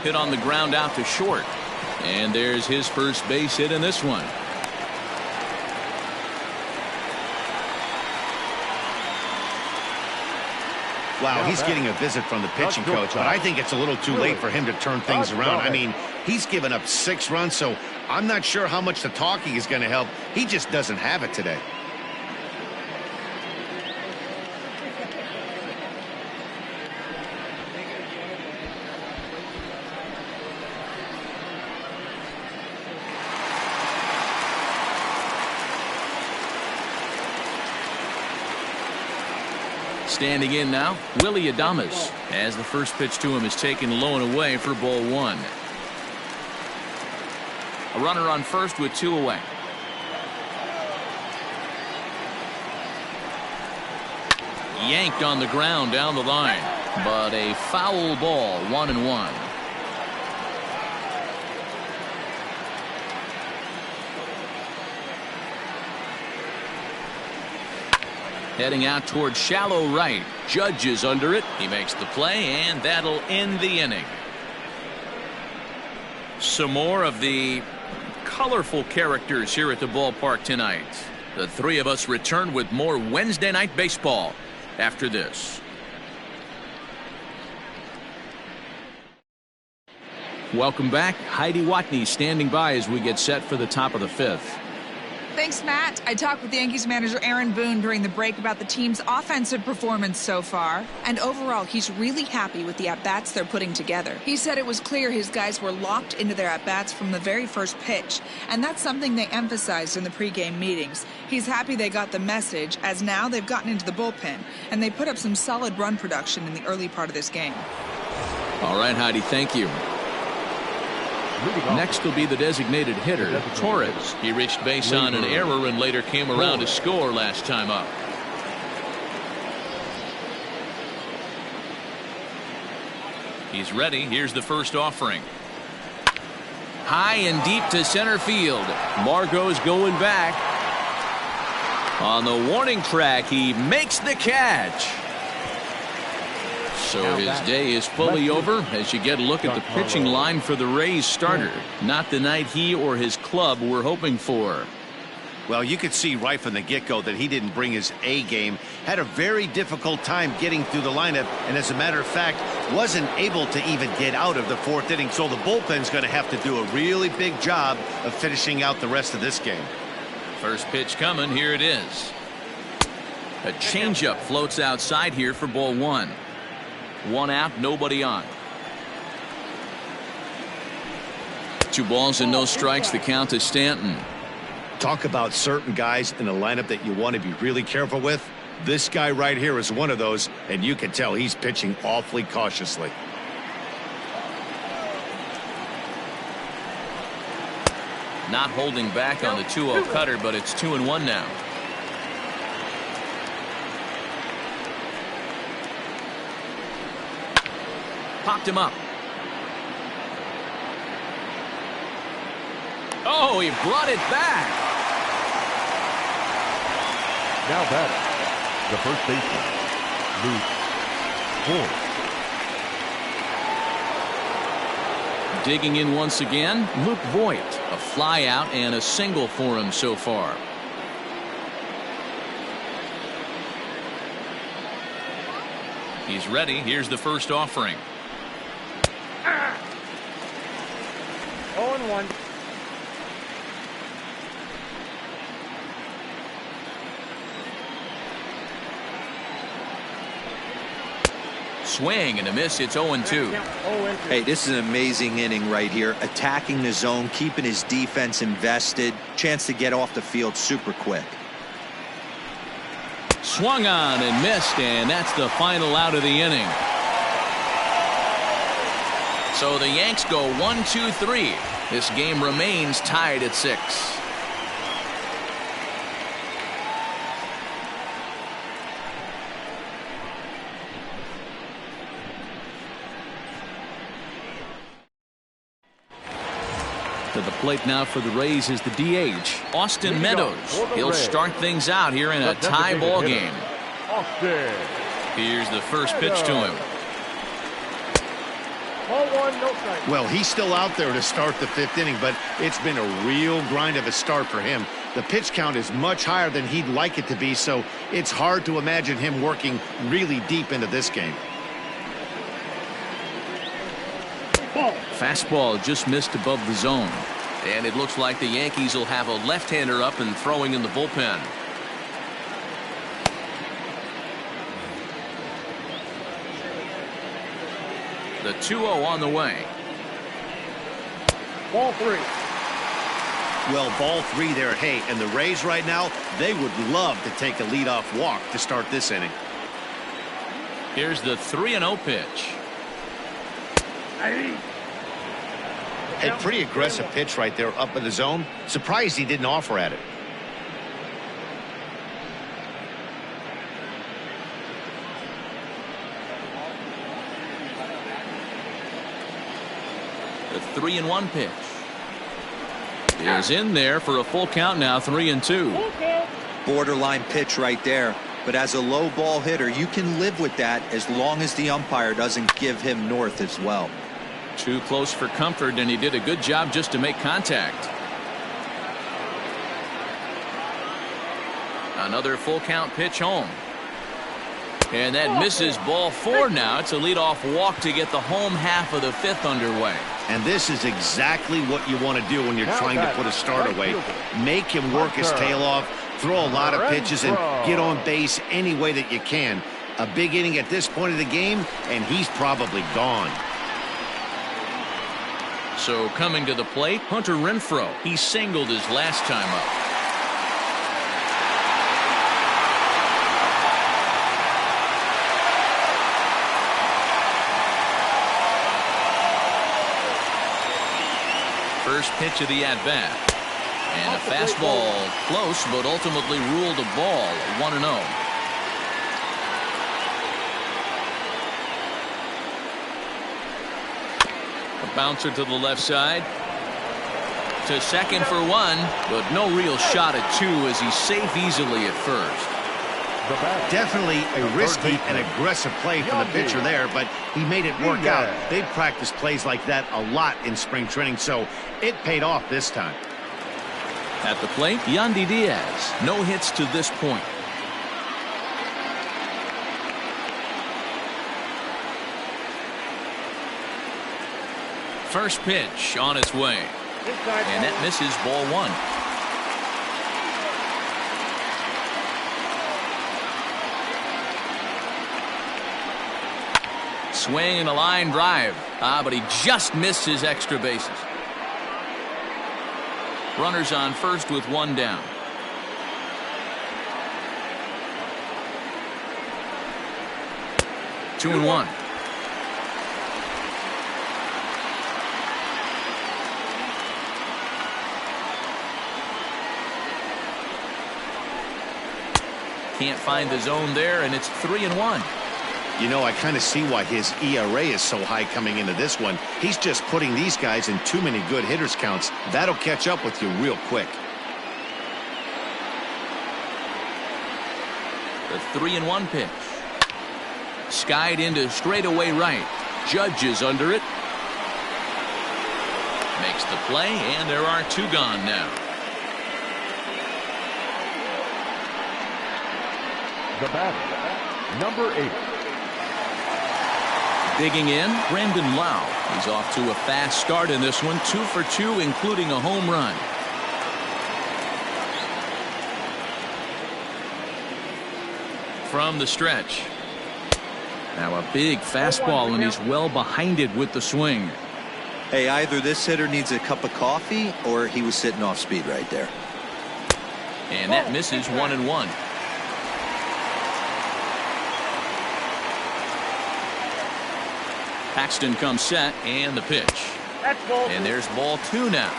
Hit on the ground out to short. And there's his first base hit in this one. Wow, he's getting a visit from the pitching coach, but I think it's a little too late for him to turn things around. I mean, he's given up 6 runs, so I'm not sure how much the talking is going to help. He just doesn't have it today. Standing in now, Willie Adames, as the first pitch to him is taken low and away for ball 1. A runner on first with 2 away. Yanked on the ground down the line, but a foul ball, 1-1. Heading out towards shallow right. Judge is under it. He makes the play, and that'll end the inning. Some more of the colorful characters here at the ballpark tonight. The three of us return with more Wednesday Night Baseball after this. Welcome back. Heidi Watney standing by as we get set for the top of the fifth. Thanks, Matt. I talked with the Yankees manager Aaron Boone during the break about the team's offensive performance so far. And overall, he's really happy with the at-bats they're putting together. He said it was clear his guys were locked into their at-bats from the very first pitch. And that's something they emphasized in the pregame meetings. He's happy they got the message, as now they've gotten into the bullpen. And they put up some solid run production in the early part of this game. All right, Heidi, thank you. Next will be the designated hitter, Torres. He reached base on an error and later came around to score last time up. He's ready. Here's the first offering. High and deep to center field. Margot's going back. On the warning track, he makes the catch. So his day is fully over as you get a look at the pitching line for the Rays starter. Not the night he or his club were hoping for. Well, you could see right from the get-go that he didn't bring his A game. Had a very difficult time getting through the lineup, and as a matter of fact, wasn't able to even get out of the fourth inning. So the bullpen's going to have to do a really big job of finishing out the rest of this game. First pitch coming. Here it is. A changeup floats outside here for ball one. One out, nobody on. 2 balls and no strikes. The count to Stanton. Talk about certain guys in the lineup that you want to be really careful with. This guy right here is one of those, and you can tell he's pitching awfully cautiously. Not holding back on the 2-0 cutter, but it's 2-1 now. Popped him up. Oh, he brought it back. Now batting, the first baseman, Luke Voigt. Digging in once again, Luke Voigt. A fly out and a single for him so far. He's ready. Here's the first offering. 0-1. Swing and a miss. It's 0-2. Hey, this is an amazing inning right here. Attacking the zone, keeping his defense invested. Chance to get off the field super quick. Swung on and missed, and that's the final out of the inning. So the Yanks go 1-2-3. This game remains tied at 6. To the plate now for the Rays is the DH, Austin Meadows. He'll start things out here in a tie ball game. Here's the first pitch to him. 0-1, no strike. Well, he's still out there to start the 5th inning, but it's been a real grind of a start for him. The pitch count is much higher than he'd like it to be, so it's hard to imagine him working really deep into this game. Fastball just missed above the zone. And it looks like the Yankees will have a left-hander up and throwing in the bullpen. The 2-0 on the way. Ball 3. Well, ball 3 there. Hey, and the Rays right now, they would love to take a leadoff walk to start this inning. Here's the 3-0 pitch. A pretty aggressive pitch right there up in the zone. Surprised he didn't offer at it. The 3-1 pitch is in there for a full count now. 3-2. Borderline pitch right there. But as a low ball hitter, you can live with that as long as the umpire doesn't give him north as well. Too close for comfort, and he did a good job just to make contact. Another full count pitch home. And that misses, ball 4 now. It's a leadoff walk to get the home half of the 5th underway. And this is exactly what you want to do when you're trying to put a start away. Make him work his tail off, throw a lot of pitches, and get on base any way that you can. A big inning at this point of the game, and he's probably gone. So coming to the plate, Hunter Renfroe. He singled his last time up. First pitch of the at-bat. And a fastball close, but ultimately ruled a ball, 1-0. A bouncer to the left side. To second for 1, but no real shot at 2 as he's safe easily at first. Definitely a risky and aggressive play from the pitcher there, but he made it work out. They've practiced plays like that a lot in spring training, so it paid off this time. At the plate, Yandy Diaz. No hits to this point. First pitch on its way. And that misses, ball 1. Swing and a line drive. But he just missed his extra bases. Runners on first with 1 down. Two and 1. Can't find the zone there, and it's 3-1. You know, I kind of see why his ERA is so high coming into this one. He's just putting these guys in too many good hitters counts. That'll catch up with you real quick. The 3-1 pitch. Skied into straightaway right. Judge is under it. Makes the play, and there are 2 gone now. The batter, number 8. Digging in, Brandon Lau. He's off to a fast start in this one. 2 for 2, including a home run. From the stretch. Now a big fastball, and he's well behind it with the swing. Hey, either this hitter needs a cup of coffee or he was sitting off speed right there. And that misses, 1-1. Paxton comes set, and the pitch. And there's ball 2 now.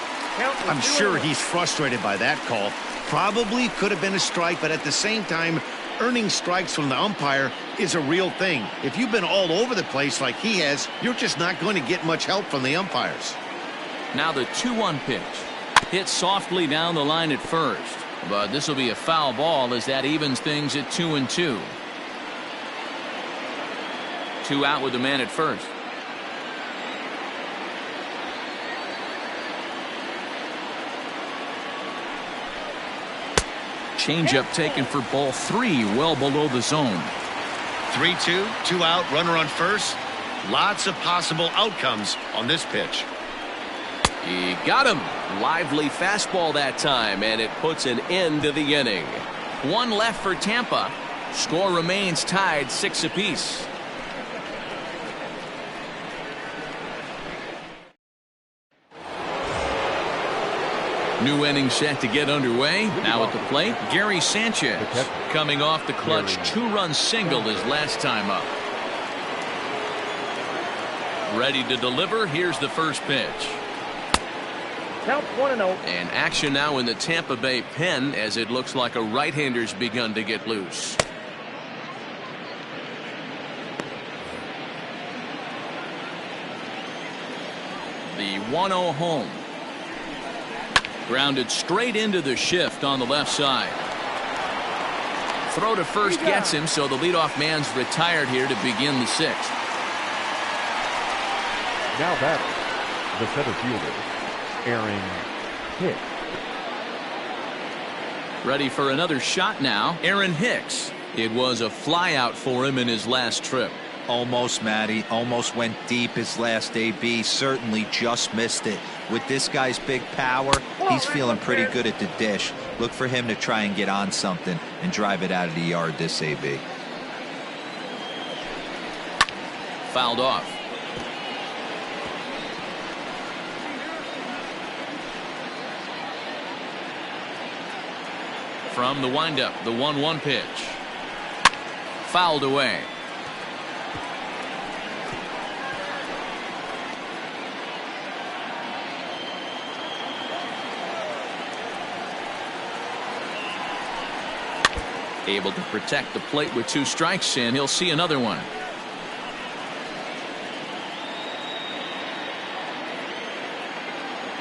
I'm sure he's frustrated by that call. Probably could have been a strike, but at the same time, earning strikes from the umpire is a real thing. If you've been all over the place like he has, you're just not going to get much help from the umpires. Now the 2-1 pitch. Hit softly down the line at first. But this will be a foul ball as that evens things at 2-2. 2 out with the man at first. Changeup taken for ball 3, well below the zone. 3-2, 2 out, runner on first. Lots of possible outcomes on this pitch. He got him. Lively fastball that time, and it puts an end to the inning. 1 left for Tampa. Score remains tied 6 apiece. New inning set to get underway. Now at the plate, Gary Sanchez, coming off the clutch 2-run single his last time up. Ready to deliver. Here's the first pitch. Count 1-0. And action now in the Tampa Bay pen as it looks like a right-hander's begun to get loose. The 1-0 home. Grounded straight into the shift on the left side. throw to first gets him, so the leadoff man's retired here to begin the sixth. Now batting, the center fielder, Aaron Hicks. Ready for another shot now, Aaron Hicks. It was a flyout for him in his last trip. Almost, Matty. Almost went deep his last AB. Certainly just missed it. With this guy's big power, he's feeling pretty good at the dish. Look for him to try and get on something and drive it out of the yard this AB. Fouled off. From the windup, the 1-1 pitch. Fouled away. Able to protect the plate with 2 strikes, and he'll see another one.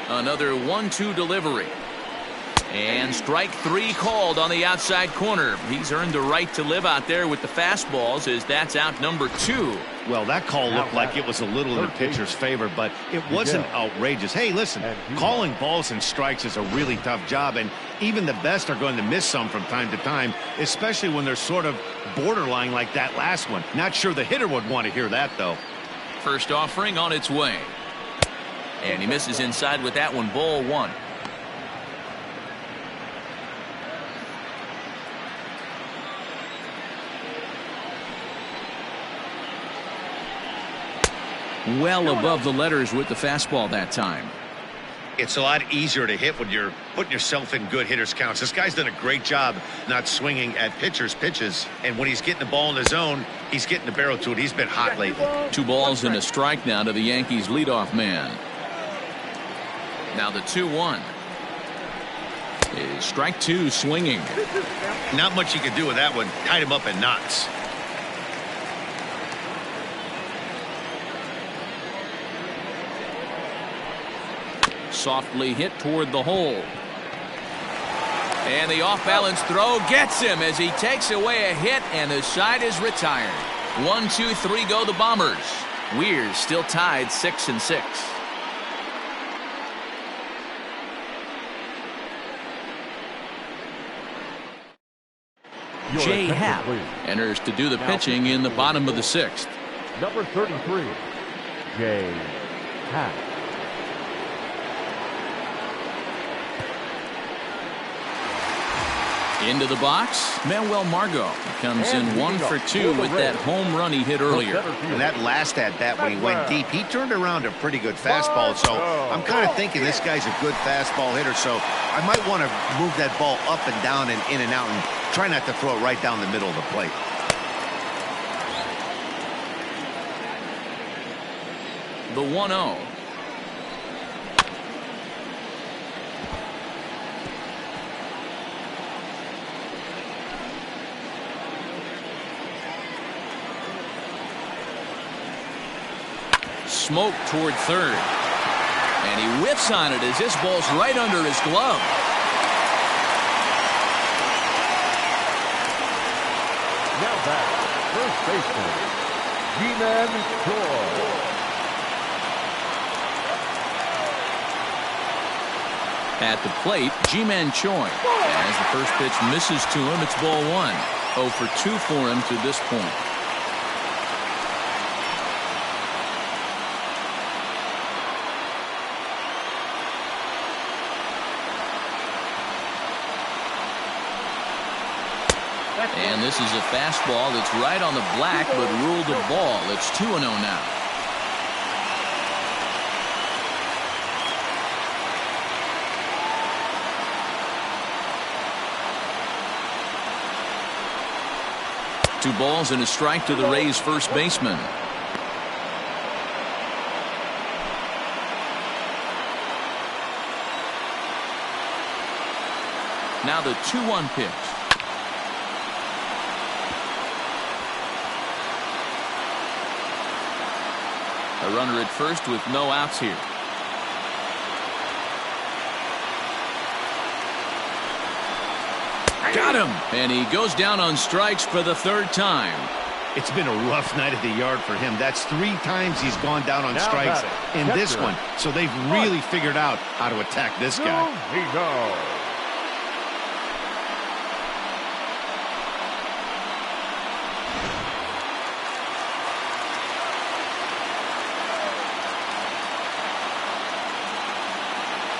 Another 1-2 delivery. And strike 3 called on the outside corner. He's earned the right to live out there with the fastballs, as that's out number 2. Well, that call looked like it was a little in the pitcher's favor, but it wasn't outrageous. Hey, listen, calling balls and strikes is a really tough job, and even the best are going to miss some from time to time, especially when they're sort of borderline like that last one. Not sure the hitter would want to hear that, though. First offering on its way. And he misses inside with that one, ball 1. Well above the letters with the fastball that time. It's a lot easier to hit when you're putting yourself in good hitters counts. This guy's done a great job not swinging at pitchers' pitches. And when he's getting the ball in the zone, he's getting the barrel to it. He's been hot lately. 2 balls and a strike now to the Yankees leadoff man. Now the 2-1. Is strike 2 swinging. Not much you can do with that one. Tied him up in knots. Softly hit toward the hole. And the off-balance throw gets him as he takes away a hit, and the side is retired. 1, 2, 3 go the Bombers. Weir's still tied 6-6. Jay Happ enters to do the pitching in the bottom of the 6th. Number 33, Jay Happ. Into the box, Manuel Margot comes in 1 for 2 with that home run he hit earlier. And that last at bat when he went deep, he turned around a pretty good fastball. So I'm kind of thinking this guy's a good fastball hitter. So I might want to move that ball up and down and in and out and try not to throw it right down the middle of the plate. The 1-0. Smoke toward third. And he whiffs on it as this ball's right under his glove. Now back, first baseman, G-Man Choi. At the plate, G-Man Choi. As the first pitch misses to him, it's ball 1. 0 for 2 for him to this point. And this is a fastball that's right on the black, but ruled a ball. It's 2-0 now. Two balls and a strike to the Rays first baseman. Now the 2-1 pitch. A runner at first with no outs here. Got him. And he goes down on strikes for the third time. It's been a rough night at the yard for him. That's 3 times he's gone down on strikes in this one. So they've really figured out how to attack this guy. He goes.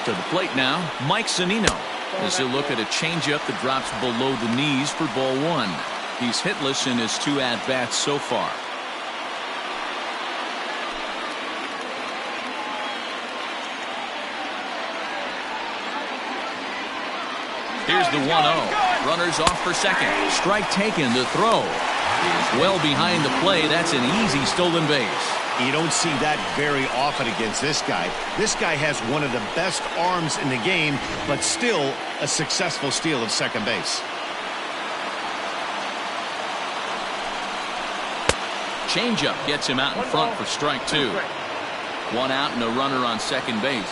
To the plate now, Mike Zunino. As he'll look at a changeup that drops below the knees for ball 1. He's hitless in his 2 at-bats so far. Here's the 1-0. Runners off for second. Strike taken. The throw is well behind the play. That's an easy stolen base. You don't see that very often against this guy. This guy has one of the best arms in the game, but still a successful steal of second base. Changeup gets him out in front for strike 2. 1 out and a runner on second base.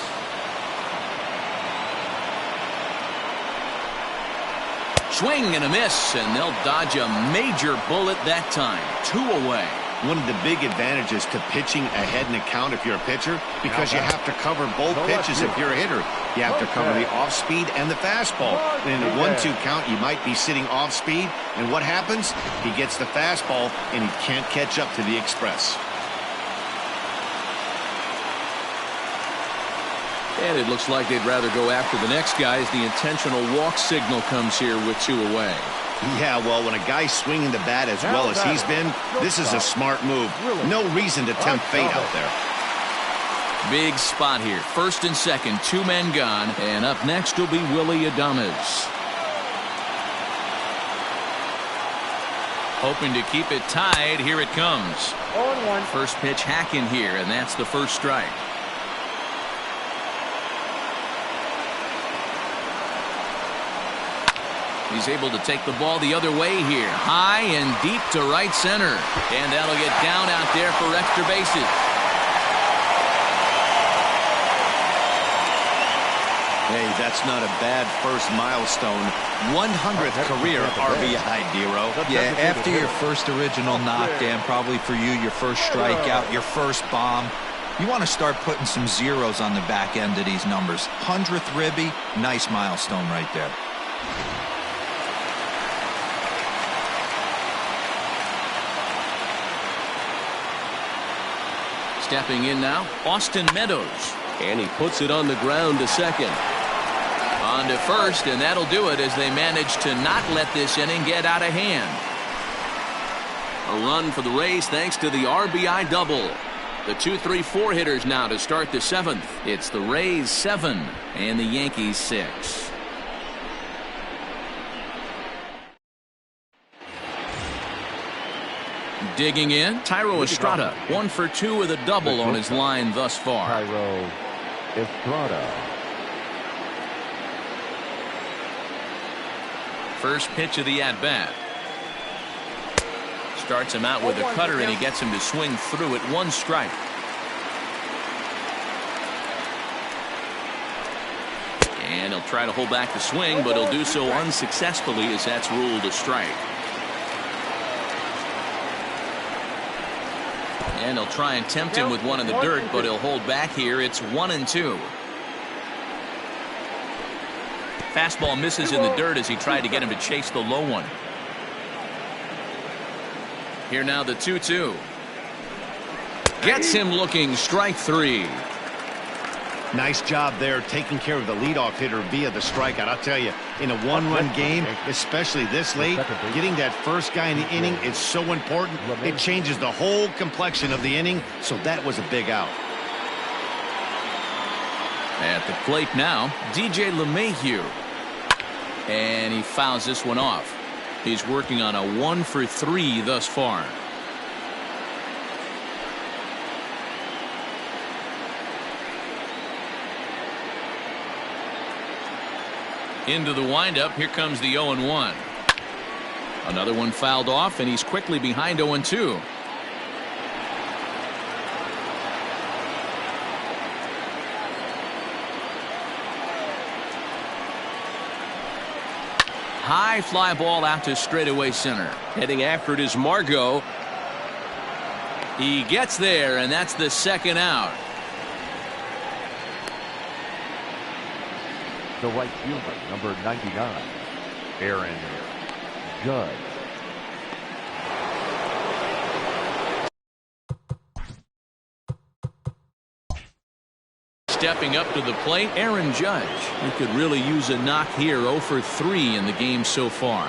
Swing and a miss, and they'll dodge a major bullet that time. 2 away. One of the big advantages to pitching ahead in the count if you're a pitcher, because you have to cover both pitches if you're a hitter. You have to cover the off-speed and the fastball. And in a 1-2 count, you might be sitting off-speed, and what happens? He gets the fastball, and he can't catch up to the express. And it looks like they'd rather go after the next guy as the intentional walk signal comes here with 2 away. Yeah, well, when a guy's swinging the bat as well as he's been, this is a smart move. No reason to tempt fate out there. Big spot here. First and second, 2 men gone. And up next will be Willie Adames. Hoping to keep it tied. Here it comes. 0-1. First pitch hacking here, and that's the first strike. He's able to take the ball the other way here. High and deep to right center. And that'll get down out there for extra bases. Hey, that's not a bad first milestone. 100th career RBI, Dero. Yeah, after your first original knockdown, probably for you, your first strikeout, your first bomb, you want to start putting some zeros on the back end of these numbers. 100th ribby, nice milestone right there. Stepping in now, Austin Meadows. And he puts it on the ground to second. On to first, and that'll do it as they manage to not let this inning get out of hand. A run for the Rays thanks to the RBI double. The 2-3-4 hitters now to start the 7th. It's the Rays 7 and the Yankees 6. Digging in, Thairo Estrada, 1 for 2 with a double on his line thus far. Thairo Estrada. First pitch of the at-bat. Starts him out with a cutter, and he gets him to swing through it. 1 strike. And he'll try to hold back the swing, but he'll do so unsuccessfully as that's ruled a strike. And he'll try and tempt him with one in the dirt, but he'll hold back here. It's 1-2. Fastball misses in the dirt as he tried to get him to chase the low one. Here now the 2-2. Gets him looking, strike 3. Nice job there taking care of the leadoff hitter via the strikeout. I'll tell you, in a 1-run game, especially this late, getting that first guy in the inning is so important. It changes the whole complexion of the inning, so that was a big out. At the plate now, DJ LeMahieu. And he fouls this one off. He's working on a 1 for 3 thus far. Into the windup. Here comes the 0-1. Another one fouled off, and he's quickly behind 0-2. High fly ball out to straightaway center. Heading after it is Margot. He gets there, and that's the second out. The right fielder, number 99, Aaron Judge. Stepping up to the plate, Aaron Judge. He could really use a knock here. 0 for 3 in the game so far.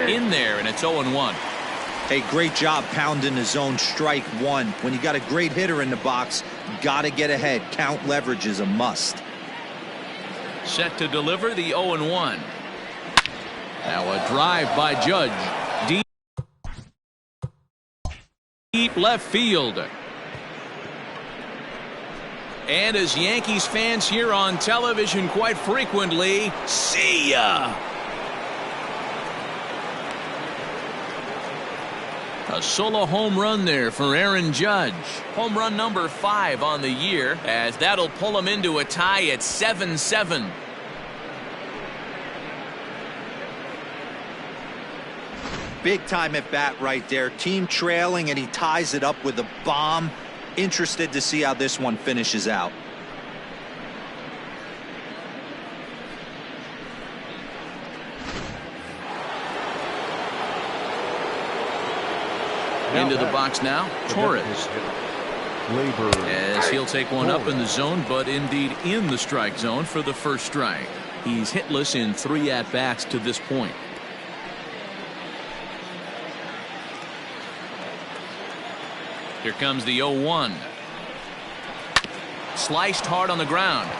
In there, and it's 0-1. Hey, great job pounding the zone. Strike one. When you got a great hitter in the box, got to get ahead. Count leverage is a must. Set to deliver the 0-1. Now a drive by Judge. Deep left field. And as Yankees fans hear on television quite frequently, see ya! A solo home run there for Aaron Judge. Home run number 5 on the year, as that'll pull him into a tie at 7-7. Big time at bat right there. Team trailing, and he ties it up with a bomb. Interested to see how this one finishes out. Into the box now, Torres. As he'll take one up in the zone, but indeed in the strike zone for the first strike. He's hitless in 3 at-bats to this point. Here comes the 0-1. Sliced hard on the ground.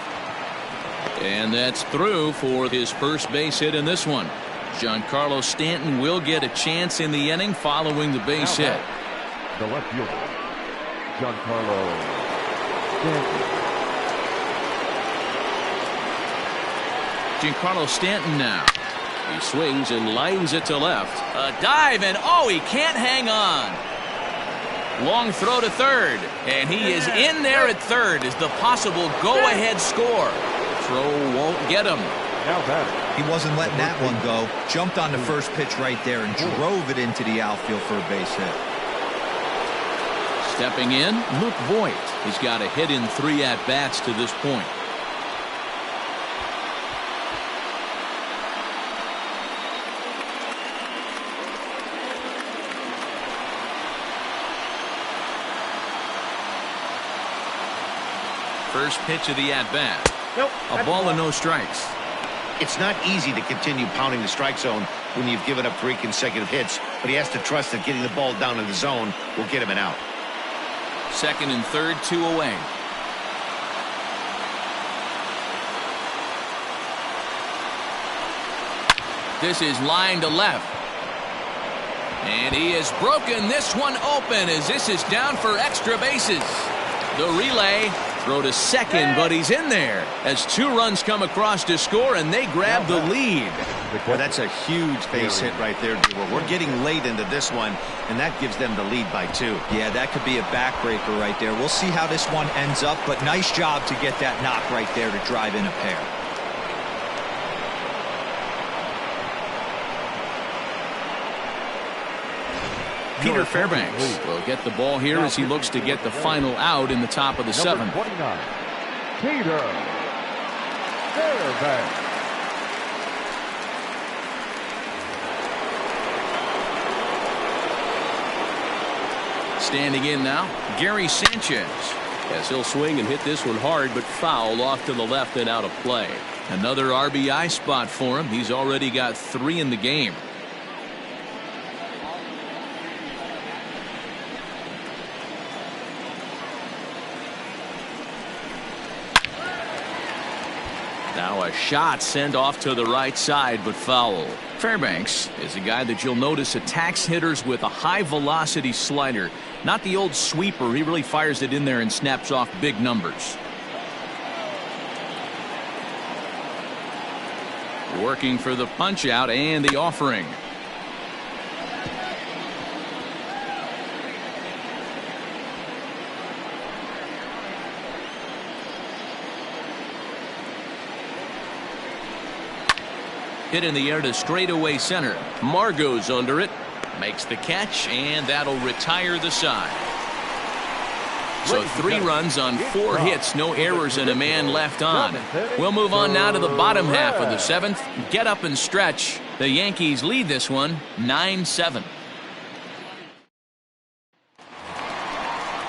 And that's through for his first base hit in this one. Giancarlo Stanton will get a chance in the inning following the base hit. The left fielder, Giancarlo Stanton. Giancarlo Stanton now. He swings and lines it to left. A dive, and oh, he can't hang on. Long throw to third, and he is in there at third as the possible go-ahead score. Throw won't get him. He wasn't letting that one go. Jumped on the first pitch right there and drove it into the outfield for a base hit. Stepping in, Luke Voigt. He's got a hit in 3 at-bats to this point. First pitch of the at-bat. A ball and no strikes. It's not easy to continue pounding the strike zone when you've given up 3 consecutive hits, but he has to trust that getting the ball down in the zone will get him an out. Second and third, 2 away. This is line to left. And he has broken this one open as this is down for extra bases. The relay. Throw to second, but he's in there as 2 runs come across to score, and they grab the lead. Well, that's a huge base hit right there, D-Roll. We're getting late into this one, and that gives them the lead by 2. Yeah, that could be a backbreaker right there. We'll see how this one ends up, but nice job to get that knock right there to drive in a pair. Peter Fairbanks will get the ball here as he looks to get the final out in the top of the 7th. 29, Peter Fairbanks. Standing in now, Gary Sanchez. As he'll swing and hit this one hard, but foul off to the left and out of play. Another RBI spot for him. He's already got 3 in the game. Now a shot sent off to the right side, but foul. Fairbanks is a guy that you'll notice attacks hitters with a high velocity slider. Not the old sweeper. He really fires it in there and snaps off big numbers. Working for the punch out and the offering. Hit in the air to straightaway center. Margot's under it. Makes the catch, and that'll retire the side. So 3 runs on 4 hits, no errors, and a man left on. We'll move on now to the bottom half of the 7th. Get up and stretch. The Yankees lead this one 9-7.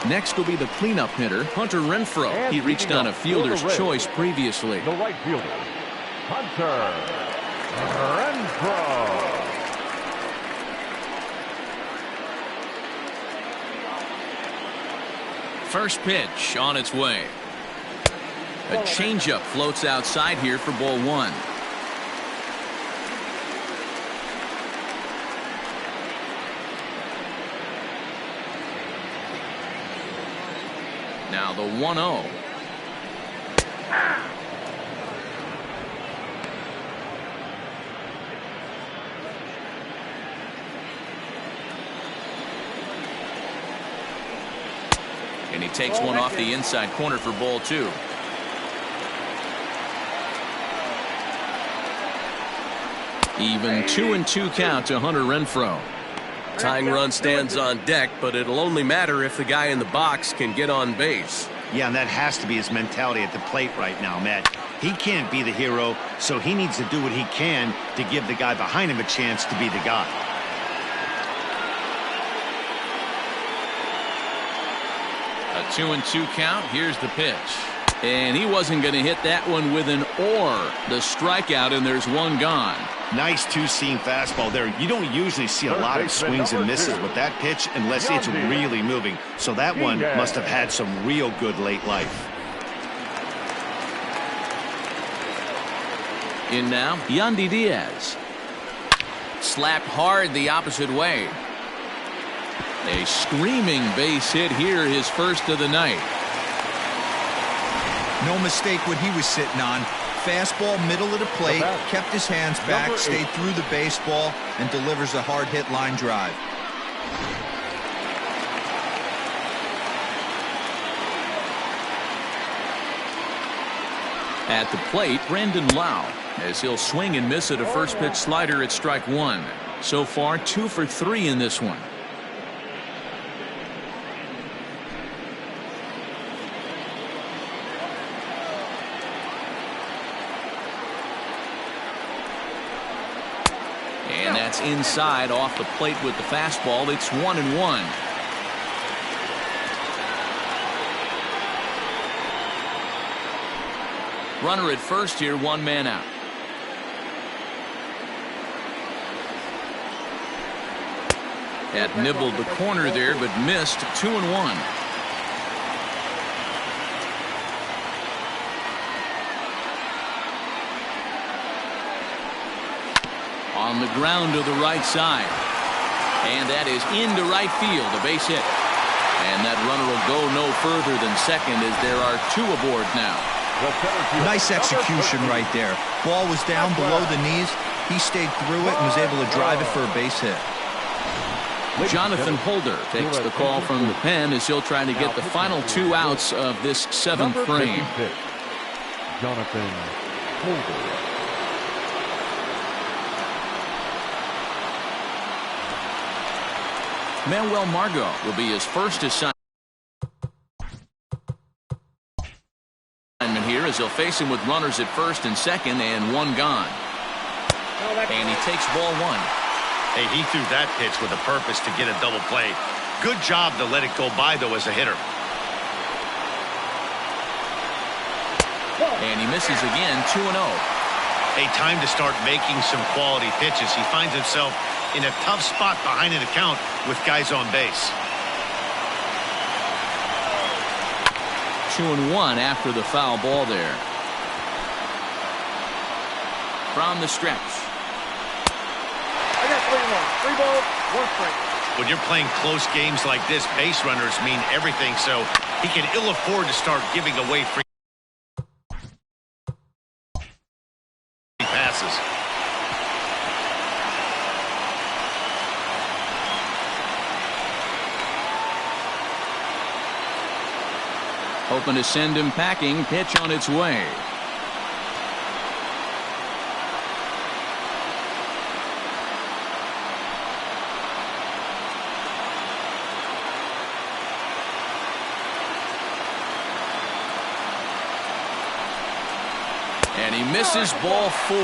Next will be the cleanup hitter, Hunter Renfroe. He reached on a fielder's choice previously. The right fielder, Hunter Renfroe. First pitch on its way. A changeup floats outside here for ball 1. Now the 1-0. And he takes one off the inside corner for ball 2. Even 2-2 count to Hunter Renfroe. Tying run stands on deck, but it'll only matter if the guy in the box can get on base. Yeah, and that has to be his mentality at the plate right now, Matt. He can't be the hero, so he needs to do what he can to give the guy behind him a chance to be the guy. A 2-2 count. Here's the pitch. And he wasn't going to hit that one with an or. The strikeout, and there's one gone. Nice two-seam fastball there. You don't usually see a lot of swings and misses with that pitch unless it's really moving. So that one must have had some real good late life. In now, Yandy Diaz. Slapped hard the opposite way. A screaming base hit here, his first of the night. No mistake what he was sitting on. Fastball middle of the plate, kept his hands back, stayed through the baseball, and delivers a hard hit line drive. At the plate, Brandon Lau, as he'll swing and miss at a first pitch slider at strike 1. So far 2 for 3 in this one. And that's inside off the plate with the fastball. It's 1-1. Runner at first here, 1 man out. Had nibbled the corner there, but missed. 2-1. On the ground to the right side. And that is into right field, a base hit. And that runner will go no further than second as there are 2 aboard now. Nice execution right there. Ball was down below the knees. He stayed through it and was able to drive it for a base hit. Jonathan Holder takes the call from the pen as he'll try to get the final 2 outs of this 7th frame. Jonathan Holder. Manuel Margot will be his first assignment here as he'll face him with runners at first and second and 1 gone. And he takes ball 1. Hey, he threw that pitch with a purpose to get a double play. Good job to let it go by, though, as a hitter. And he misses again, 2-0. Hey, time to start making some quality pitches. He finds himself in a tough spot behind an account with guys on base. 2-1 after the foul ball there. From the stretch. I got 3 balls, 1 strike. When you're playing close games like this, base runners mean everything, so he can ill afford to start giving away free passes. Hoping to send him packing. Pitch on its way. And he misses ball 4.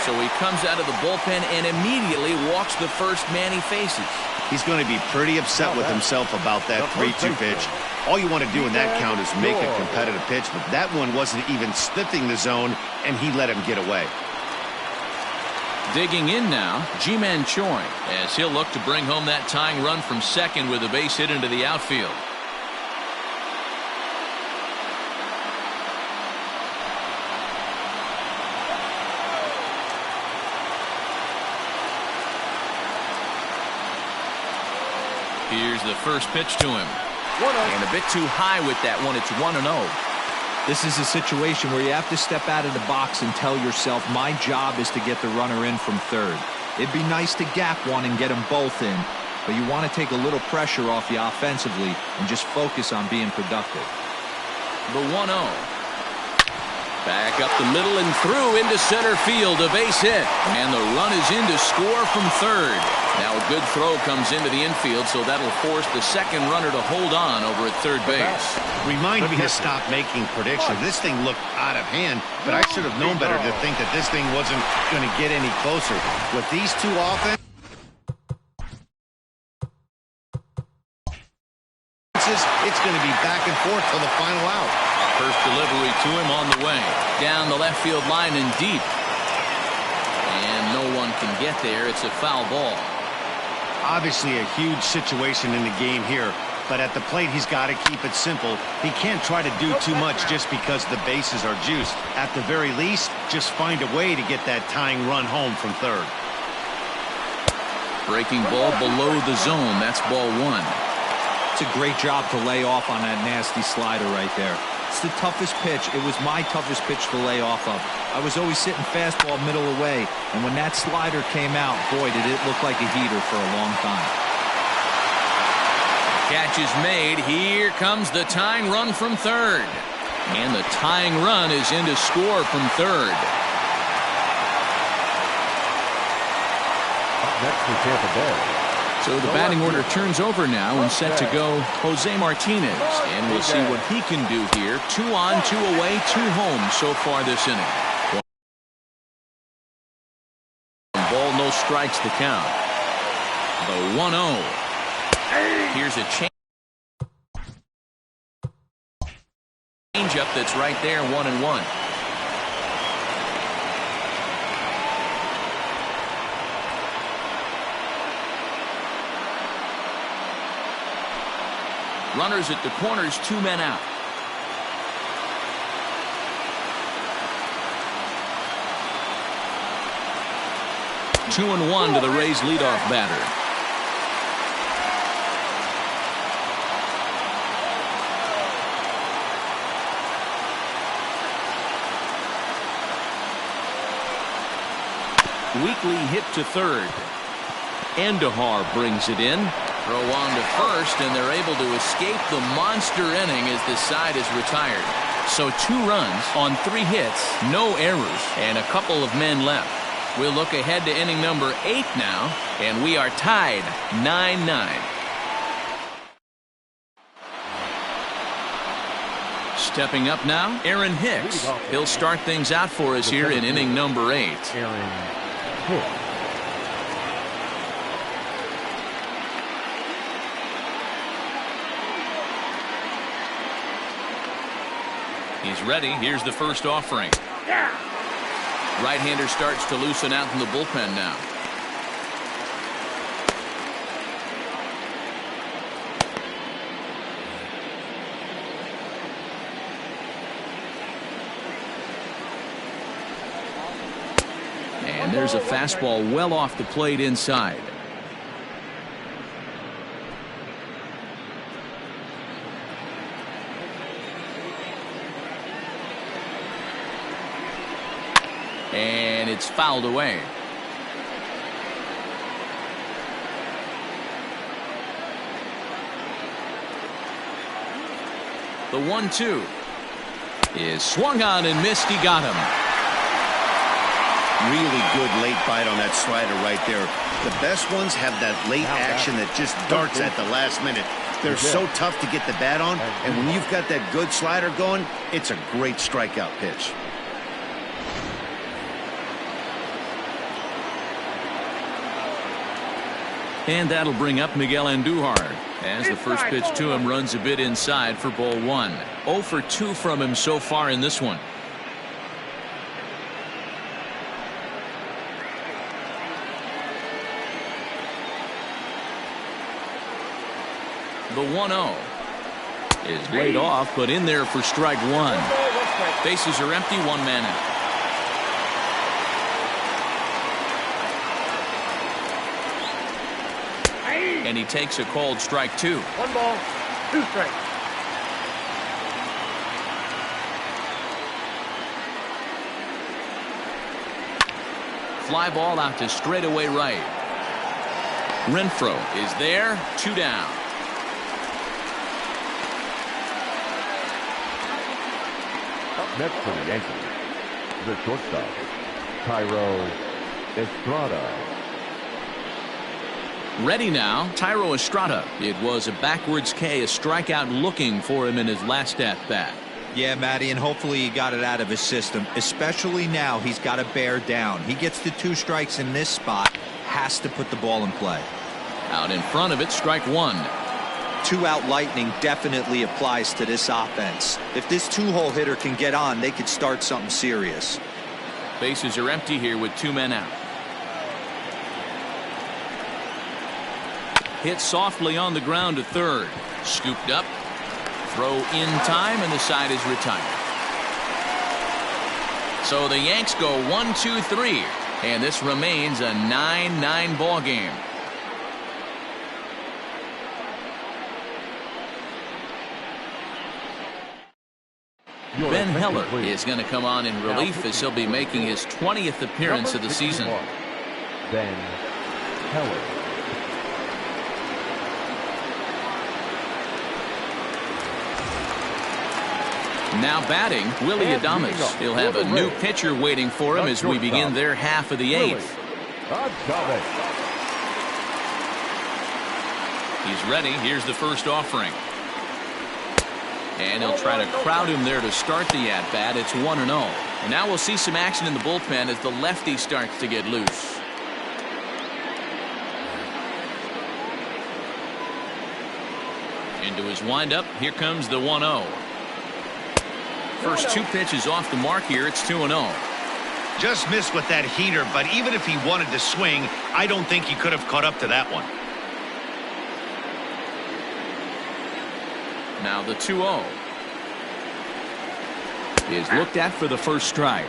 So he comes out of the bullpen and immediately walks the first man he faces. He's going to be pretty upset with himself about that 3-2 pitch. All you want to do in that count is make a competitive pitch, but that one wasn't even sniffing the zone, and he let him get away. Digging in now, Ji-Man Choi, as he'll look to bring home that tying run from second with a base hit into the outfield. Here's the first pitch to him. And a bit too high with that one. It's 1-0. This is a situation where you have to step out of the box and tell yourself, my job is to get the runner in from third. It'd be nice to gap one and get them both in, but you want to take a little pressure off you offensively and just focus on being productive. The 1-0. Back up the middle and through into center field. A base hit. And the run is in to score from third. Now a good throw comes into the infield, so that'll force the second runner to hold on over at third base. Remind me to stop making predictions. This thing looked out of hand, but I should have known better to think that this thing wasn't going to get any closer. With these two offenses, it's going to be back and forth till the final out. First delivery to him on the way. Down the left field line and deep. And no one can get there. It's a foul ball. Obviously a huge situation in the game here, but at the plate he's got to keep it simple. He can't try to do too much just because the bases are juiced. At the very least, just find a way to get that tying run home from third. Breaking ball below the zone. That's ball 1. It's a great job to lay off on that nasty slider right there. It's the toughest pitch. It was my toughest pitch to lay off of. I was always sitting fastball middle away, and when that slider came out, boy, did it look like a heater for a long time. Catch is made. Here comes the tying run from third. And the tying run is in to score from third. Up next for Tampa Bay. So the batting order turns over now and set to go Jose Martinez. And we'll see what he can do here. 2 on, 2 away, 2 home so far this inning. Ball, no strikes the count. The 1-0. Here's a change-up that's right there, 1-1. Runners at the corners, 2 men out. Two and 1 to the Rays leadoff batter. Weekly hit to third. Andahar brings it in. Throw on to first, and they're able to escape the monster inning as this side is retired. So 2 runs on 3 hits, no errors, and a couple of men left. We'll look ahead to inning number 8 now, and we are tied 9-9. Stepping up now, Aaron Hicks. He'll start things out for us here in inning number 8. Aaron Hicks. He's ready. Here's the first offering. Right-hander starts to loosen out in the bullpen now. And there's a fastball well off the plate inside. And it's fouled away. The 1-2 is swung on and missed. He got him. Really good late bite on that slider right there. The best ones have that late action that just darts at the last minute. They're so tough to get the bat on, and when you've got that good slider going, it's a great strikeout pitch. And that'll bring up Miguel Andujar as the first pitch to him runs a bit inside for ball 1. 0 for 2 from him so far in this one. The 1-0 is laid off, but in there for strike 1. Bases are empty, 1 man out. And he takes a called strike 2. 1 ball, 2 strikes. Fly ball out to straightaway right. Renfroe is there, 2 down. Up next for the Yankees, the shortstop, Thairo Estrada. Ready now, Thairo Estrada. It was a backwards K, a strikeout looking for him in his last at-bat. Yeah, Matty, and hopefully he got it out of his system, especially now he's got to bear down. He gets the 2 strikes in this spot, has to put the ball in play. Out in front of it, strike 1. 2-out lightning definitely applies to this offense. If this 2-hole hitter can get on, they could start something serious. Bases are empty here with 2 men out. Hit softly on the ground to third. Scooped up. Throw in time, and the side is retired. So the Yanks go 1-2-3, and this remains a 9-9 ball game. Ben Heller is going to come on in relief as he'll be making his 20th appearance of the season. Ben Heller. Now batting, Willie Adames. He'll have a new pitcher waiting for him as we begin their half of the 8th. He's ready. Here's the first offering. And he'll try to crowd him there to start the at-bat. It's 1-0. And now we'll see some action in the bullpen as the lefty starts to get loose. Into his windup. Here comes the 1-0. First 2 pitches off the mark here. It's 2-0. Just missed with that heater, but even if he wanted to swing, I don't think he could have caught up to that one. Now the 2-0 is looked at for the first strike.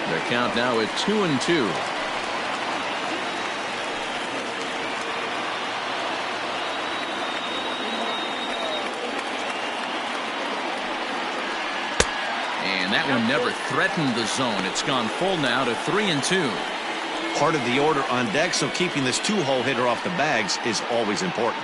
The count now at 2-2. That one never threatened the zone. It's gone full now to 3-2. Part of the order on deck, so keeping this 2-hole hitter off the bags is always important.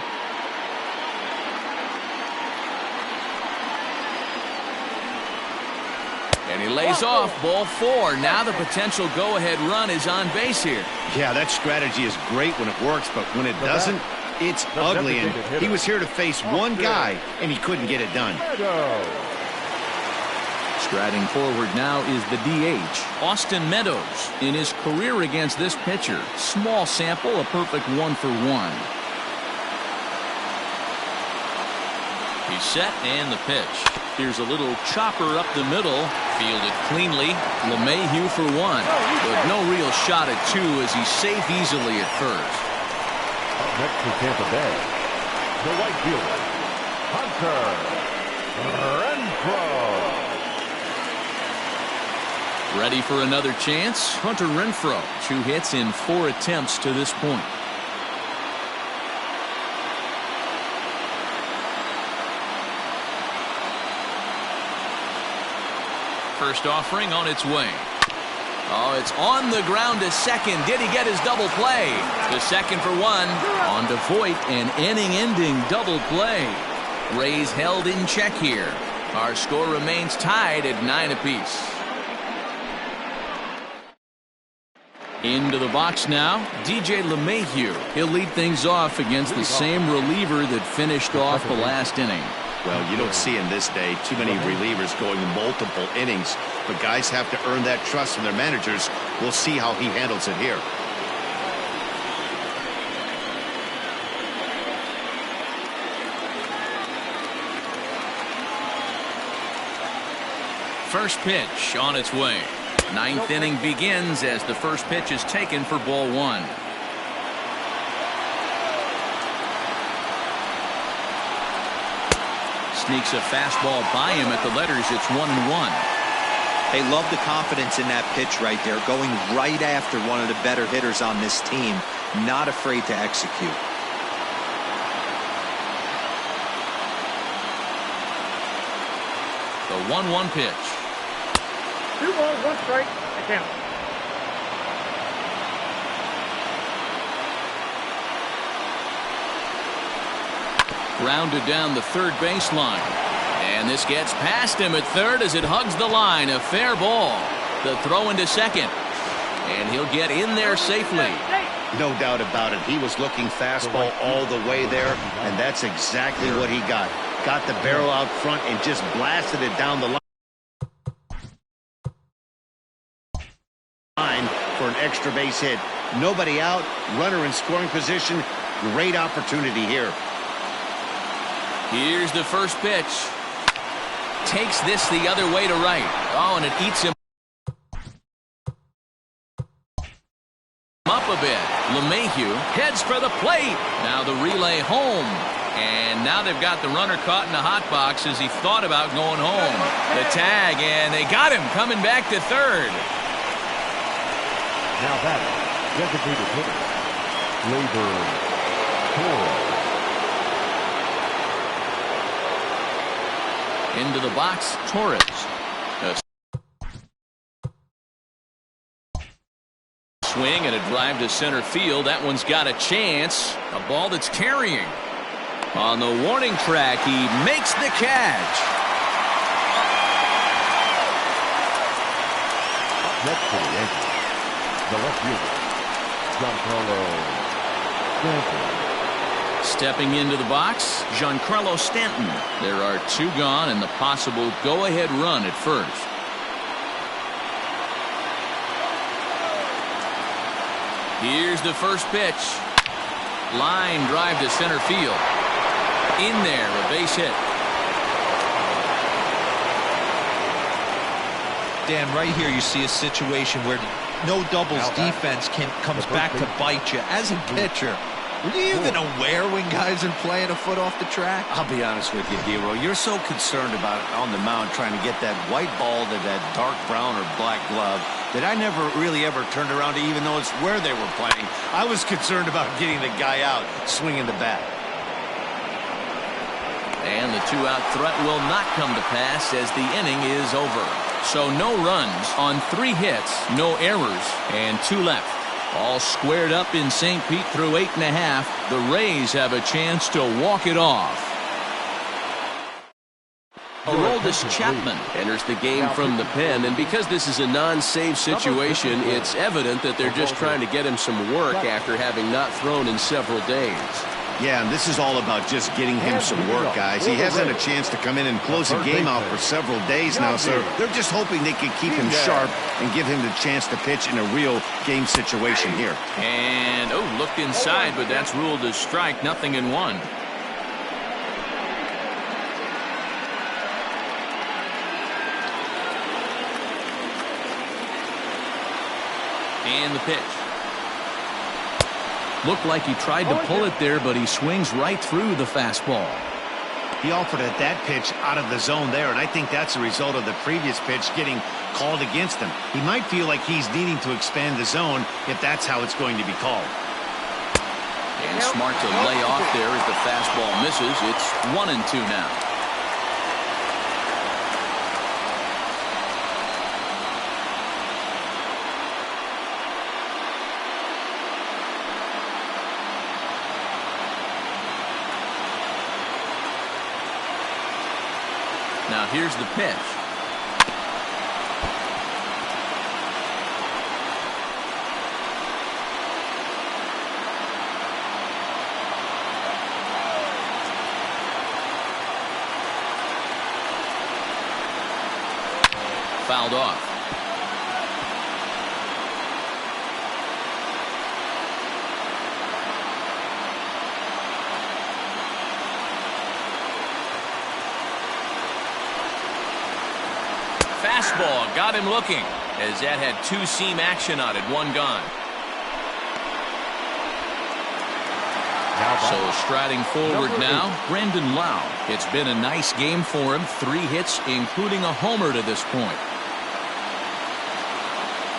And he lays off ball 4. Now the potential go-ahead run is on base here. Yeah, that strategy is great when it works, but when it doesn't, it's ugly. And he was here to face one guy, and he couldn't get it done. Striding forward now is the DH, Austin Meadows. In his career against this pitcher, small sample, a perfect 1 for 1. He's set, and the pitch. Here's a little chopper up the middle, fielded cleanly. LeMahieu for 1, but no real shot at 2 as he's safe easily at first. Up next to Tampa Bay, the right fielder, Hunter Renfroe. Ready for another chance? Hunter Renfroe, 2 hits in 4 attempts to this point. First offering on its way. Oh, it's on the ground to second. Did he get his double play? The second for 1. On to Voit, an inning-ending double play. Rays held in check here. Our score remains tied at 9 apiece. Into the box now, DJ LeMahieu. He'll lead things off against the same reliever that finished off the last inning. Well, you don't see in this day too many relievers going multiple innings, but guys have to earn that trust from their managers. We'll see how he handles it here. First pitch on its way. Ninth inning begins as the first pitch is taken for ball one. Sneaks a fastball by him at the letters. It's 1-1. They love the confidence in that pitch right there, going right after one of the better hitters on this team, not afraid to execute. The 1-1 pitch. 2 balls, 1 strike. I count. Grounded down the third baseline. And this gets past him at third as it hugs the line. A fair ball. The throw into second. And he'll get in there safely. No doubt about it. He was looking fastball all the way there, and that's exactly what he got. Got the barrel out front and just blasted it down the line for an extra base hit. Nobody out, runner in scoring position. Great opportunity here. Here's the first pitch. Takes this the other way to right. Oh, and it eats him up a bit. LeMahieu heads for the plate. Now the relay home. And now they've got the runner caught in the hot box as he thought about going home. The tag, and they got him coming back to third. Now that designated hitter, Labor Torres. Into the box, Torres. A swing and a drive to center field. That one's got a chance. A ball that's carrying. On the warning track, he makes the catch. Up next for the Yankees, the left fielder, Giancarlo Stanton. Stepping into the box, Giancarlo Stanton. There are 2 gone and the possible go-ahead run at first. Here's the first pitch. Line drive to center field. In there, a base hit. Dan, right here you see a situation where no doubles defense comes back to bite you. As a pitcher, were you even aware when guys are playing a foot off the track? I'll be honest with you, Dero. You're so concerned about on the mound trying to get that white ball to that dark brown or black glove that I never really ever turned around to even know it's where they were playing. I was concerned about getting the guy out, swinging the bat. And the 2-out threat will not come to pass as the inning is over. So no runs on 3 hits, no errors, and 2 left. All squared up in St. Pete through 8.5. The Rays have a chance to walk it off. Aroldis Chapman enters the game from the pen, and because this is a non-save situation, it's evident that they're just trying to get him some work after having not thrown in several days. Yeah, and this is all about just getting him some work, guys. He hasn't had a chance to come in and close a game out for several days now, so they're just hoping they can keep him sharp and give him the chance to pitch in a real game situation here. And, looked inside, but that's ruled a strike, 0-1. And the pitch. Looked like he tried to pull it there, but he swings right through the fastball. He offered at that pitch out of the zone there, and I think that's a result of the previous pitch getting called against him. He might feel like he's needing to expand the zone if that's how it's going to be called. And smart to lay off there as the fastball misses. It's 1-2 now. Now here's the pitch. fouled off. Fastball got him looking, as that had two-seam action on it. One gone. So striding forward now, Brendan Lau. It's been a nice game for him. 3 hits, including a homer to this point.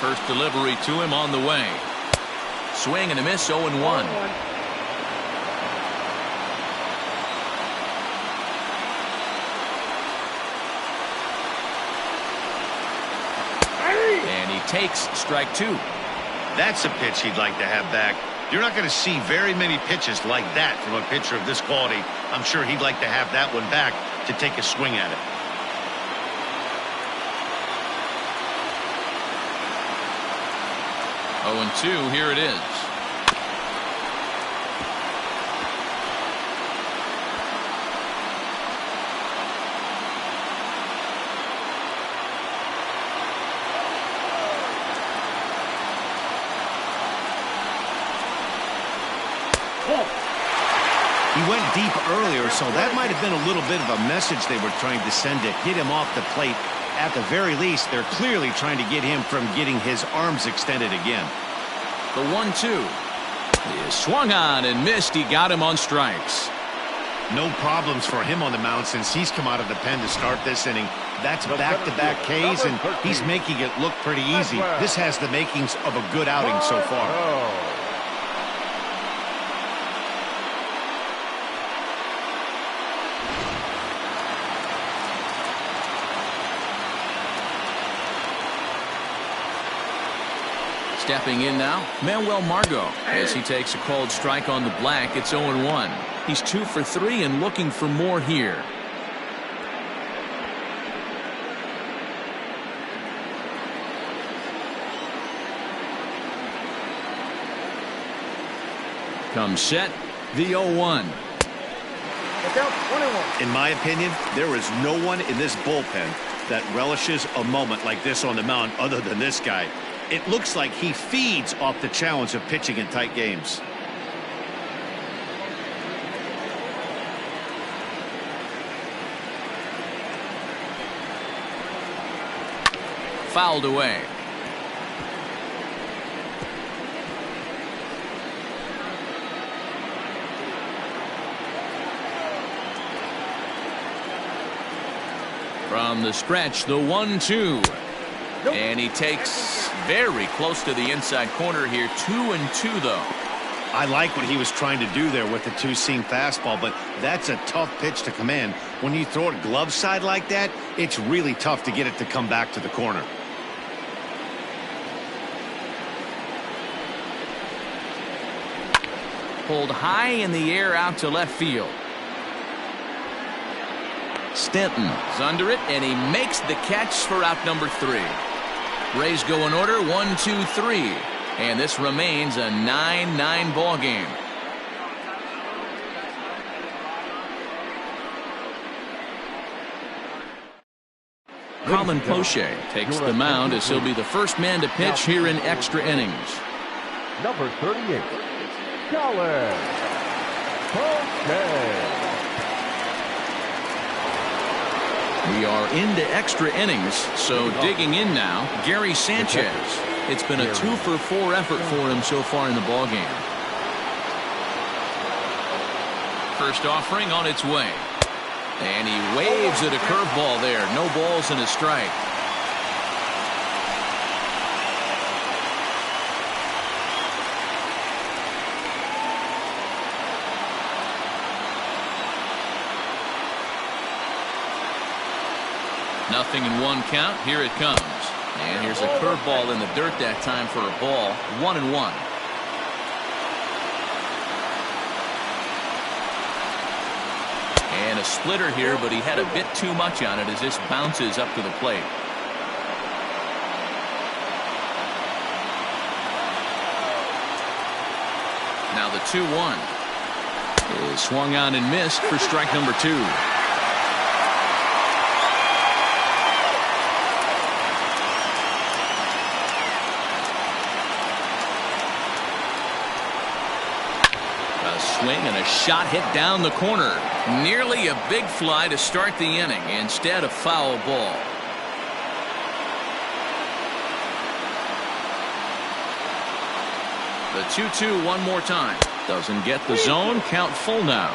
First delivery to him on the way. Swing and a miss, 0-1. And he takes strike 2. That's a pitch he'd like to have back. You're not going to see very many pitches like that from a pitcher of this quality. I'm sure he'd like to have that one back to take a swing at it. Oh, and 2, here it is. He went deep earlier, so that might have been a little bit of a message they were trying to send to get him off the plate. At the very least, they're clearly trying to get him from getting his arms extended again. The 1-2 is swung on and missed. He got him on strikes. No problems for him on the mound since he's come out of the pen to start this inning. That's back-to-back Ks, and he's making it look pretty easy. This has the makings of a good outing so far. Stepping in now, Manuel Margot, as he takes a called strike on the black. It's 0-1. He's 2 for 3 and looking for more here. Comes set, the 0-1. In my opinion, there is no one in this bullpen that relishes a moment like this on the mound other than this guy. It looks like he feeds off the challenge of pitching in tight games. Fouled away. From the stretch, the 1-2. And he takes very close to the inside corner here. 2-2, though. I like what he was trying to do there with the two-seam fastball, but that's a tough pitch to command. When you throw it glove side like that, it's really tough to get it to come back to the corner. Pulled high in the air out to left field. Stanton's under it, and he makes the catch for out number 3. Rays go in order, 1, 2, 3. And this remains a 9-9 ball game. Colin Poche takes the mound as he'll be the first man to pitch here in extra innings. Number 38, Colin Poche. We are into extra innings, so digging in now, Gary Sanchez. It's been a 2 for 4 effort for him so far in the ballgame. First offering on its way. And he waves at a curveball there. No balls and a strike. Nothing in 1 count. Here it comes. And here's a curveball in the dirt that time for a ball. 1-1. And a splitter here, but he had a bit too much on it as this bounces up to the plate. Now the 2-1 is swung on and missed for strike number 2. swing and a shot hit down the corner. Nearly a big fly to start the inning. Instead, a foul ball. The 2-2 one more time. Doesn't get the zone. Count full now.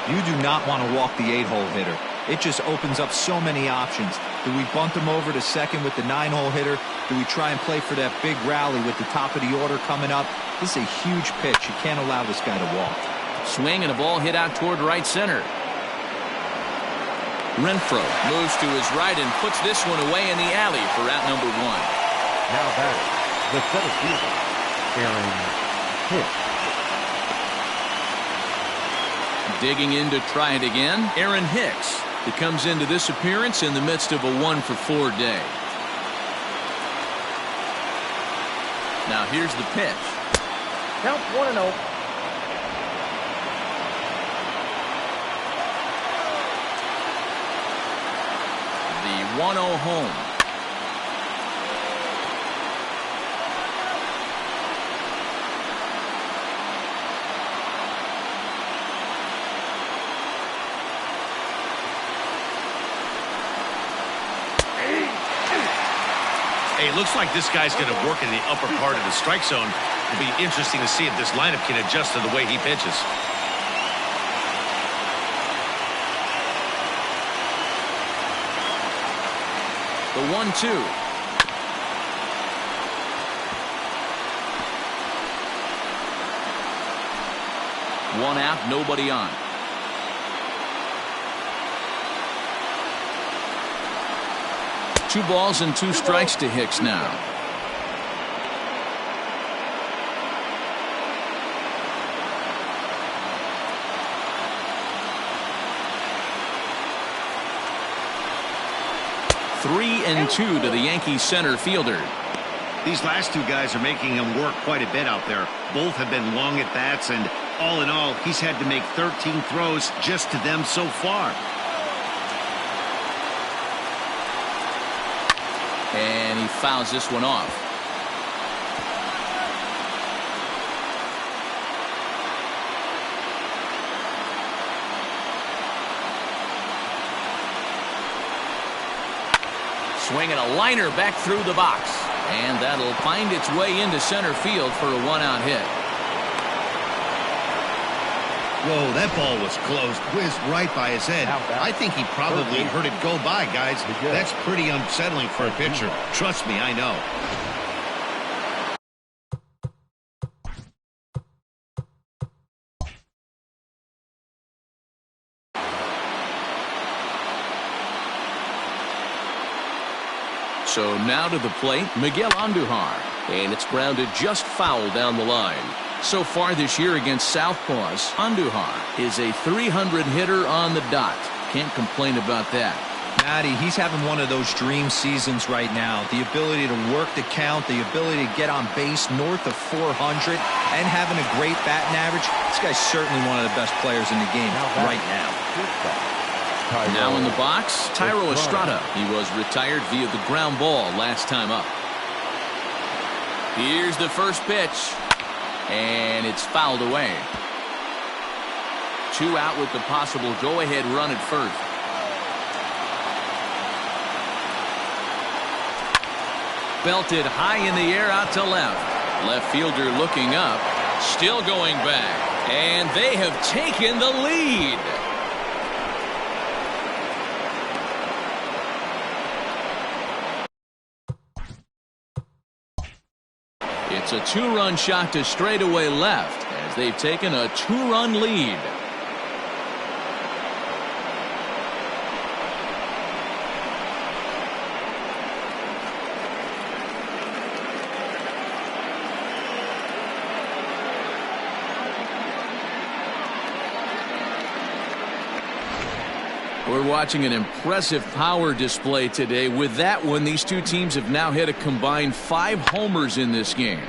You do not want to walk the 8-hole hitter. It just opens up so many options. Do we bunt him over to second with the 9-hole hitter? Do we try and play for that big rally with the top of the order coming up? This is a huge pitch. You can't allow this guy to walk. Swing and a ball hit out toward right center. Renfroe moves to his right and puts this one away in the alley for out number 1. Now batting, the center fielder, Aaron Hicks. Digging in to try it again, Aaron Hicks. He comes into this appearance in the midst of a 1-for-4 day. Now here's the pitch. Count 1-0. The 1-0 home. Hey, it looks like this guy's going to work in the upper part of the strike zone. It'll be interesting to see if this lineup can adjust to the way he pitches. The 1-2. One out, nobody on. Two balls and two strikes to Hicks now. Three and two to the Yankees center fielder. These last two guys are making him work quite a bit out there. Both have been long at bats, and all in all, he's had to make 13 throws just to them so far. And he fouls this one off. Swinging a liner back through the box. And that'll find its way into center field for a 1-out hit. Whoa, that ball was close. Whizzed right by his head. I think he probably heard it go by, guys. That's pretty unsettling for a pitcher. Trust me, I know. So now to the plate, Miguel Andujar. And it's grounded just foul down the line. So far this year against Southpaws, Andujar is a 300 hitter on the dot. Can't complain about that. Matty, he's having one of those dream seasons right now. The ability to work the count, the ability to get on base north of 400, and having a great batting average. This guy's certainly one of the best players in the game right now. Now in the box, Tyro Estrada. He was retired via the ground ball last time up. Here's the first pitch. And it's fouled away. 2 out with the possible go-ahead run at first. Belted high in the air out to left. Left fielder looking up. Still going back. And they have taken the lead. It's a 2-run shot to straightaway left as they've taken a 2-run lead. We're watching an impressive power display today. With that one, these two teams have now hit a combined 5 homers in this game.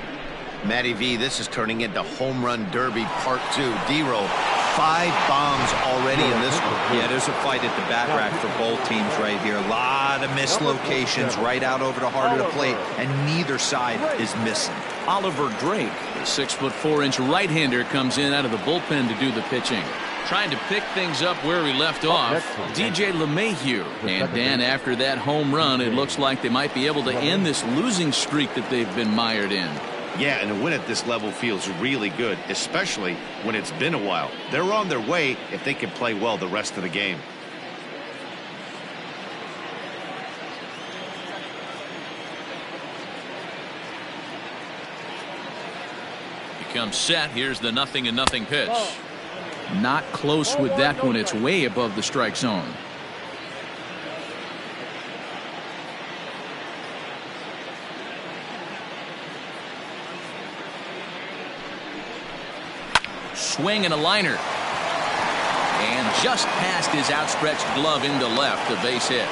Matty V, this is turning into Home Run Derby Part 2. D-Roll, 5 bombs already in this one. Yeah, there's a fight at the bat rack for both teams right here. A lot of mislocations right out over the heart of the plate, and neither side is missing. Oliver Drake, the 6'4" right-hander, comes in out of the bullpen to do the pitching. Trying to pick things up where he left off, DJ LeMahieu. And Dan, after that home run, it looks like they might be able to end this losing streak that they've been mired in. Yeah, and a win at this level feels really good, especially when it's been a while. They're on their way if they can play well the rest of the game. He comes set. Here's the 0-0 pitch. Not close with that one. It's way above the strike zone. Swing and a liner. And just past his outstretched glove into left, a base hit.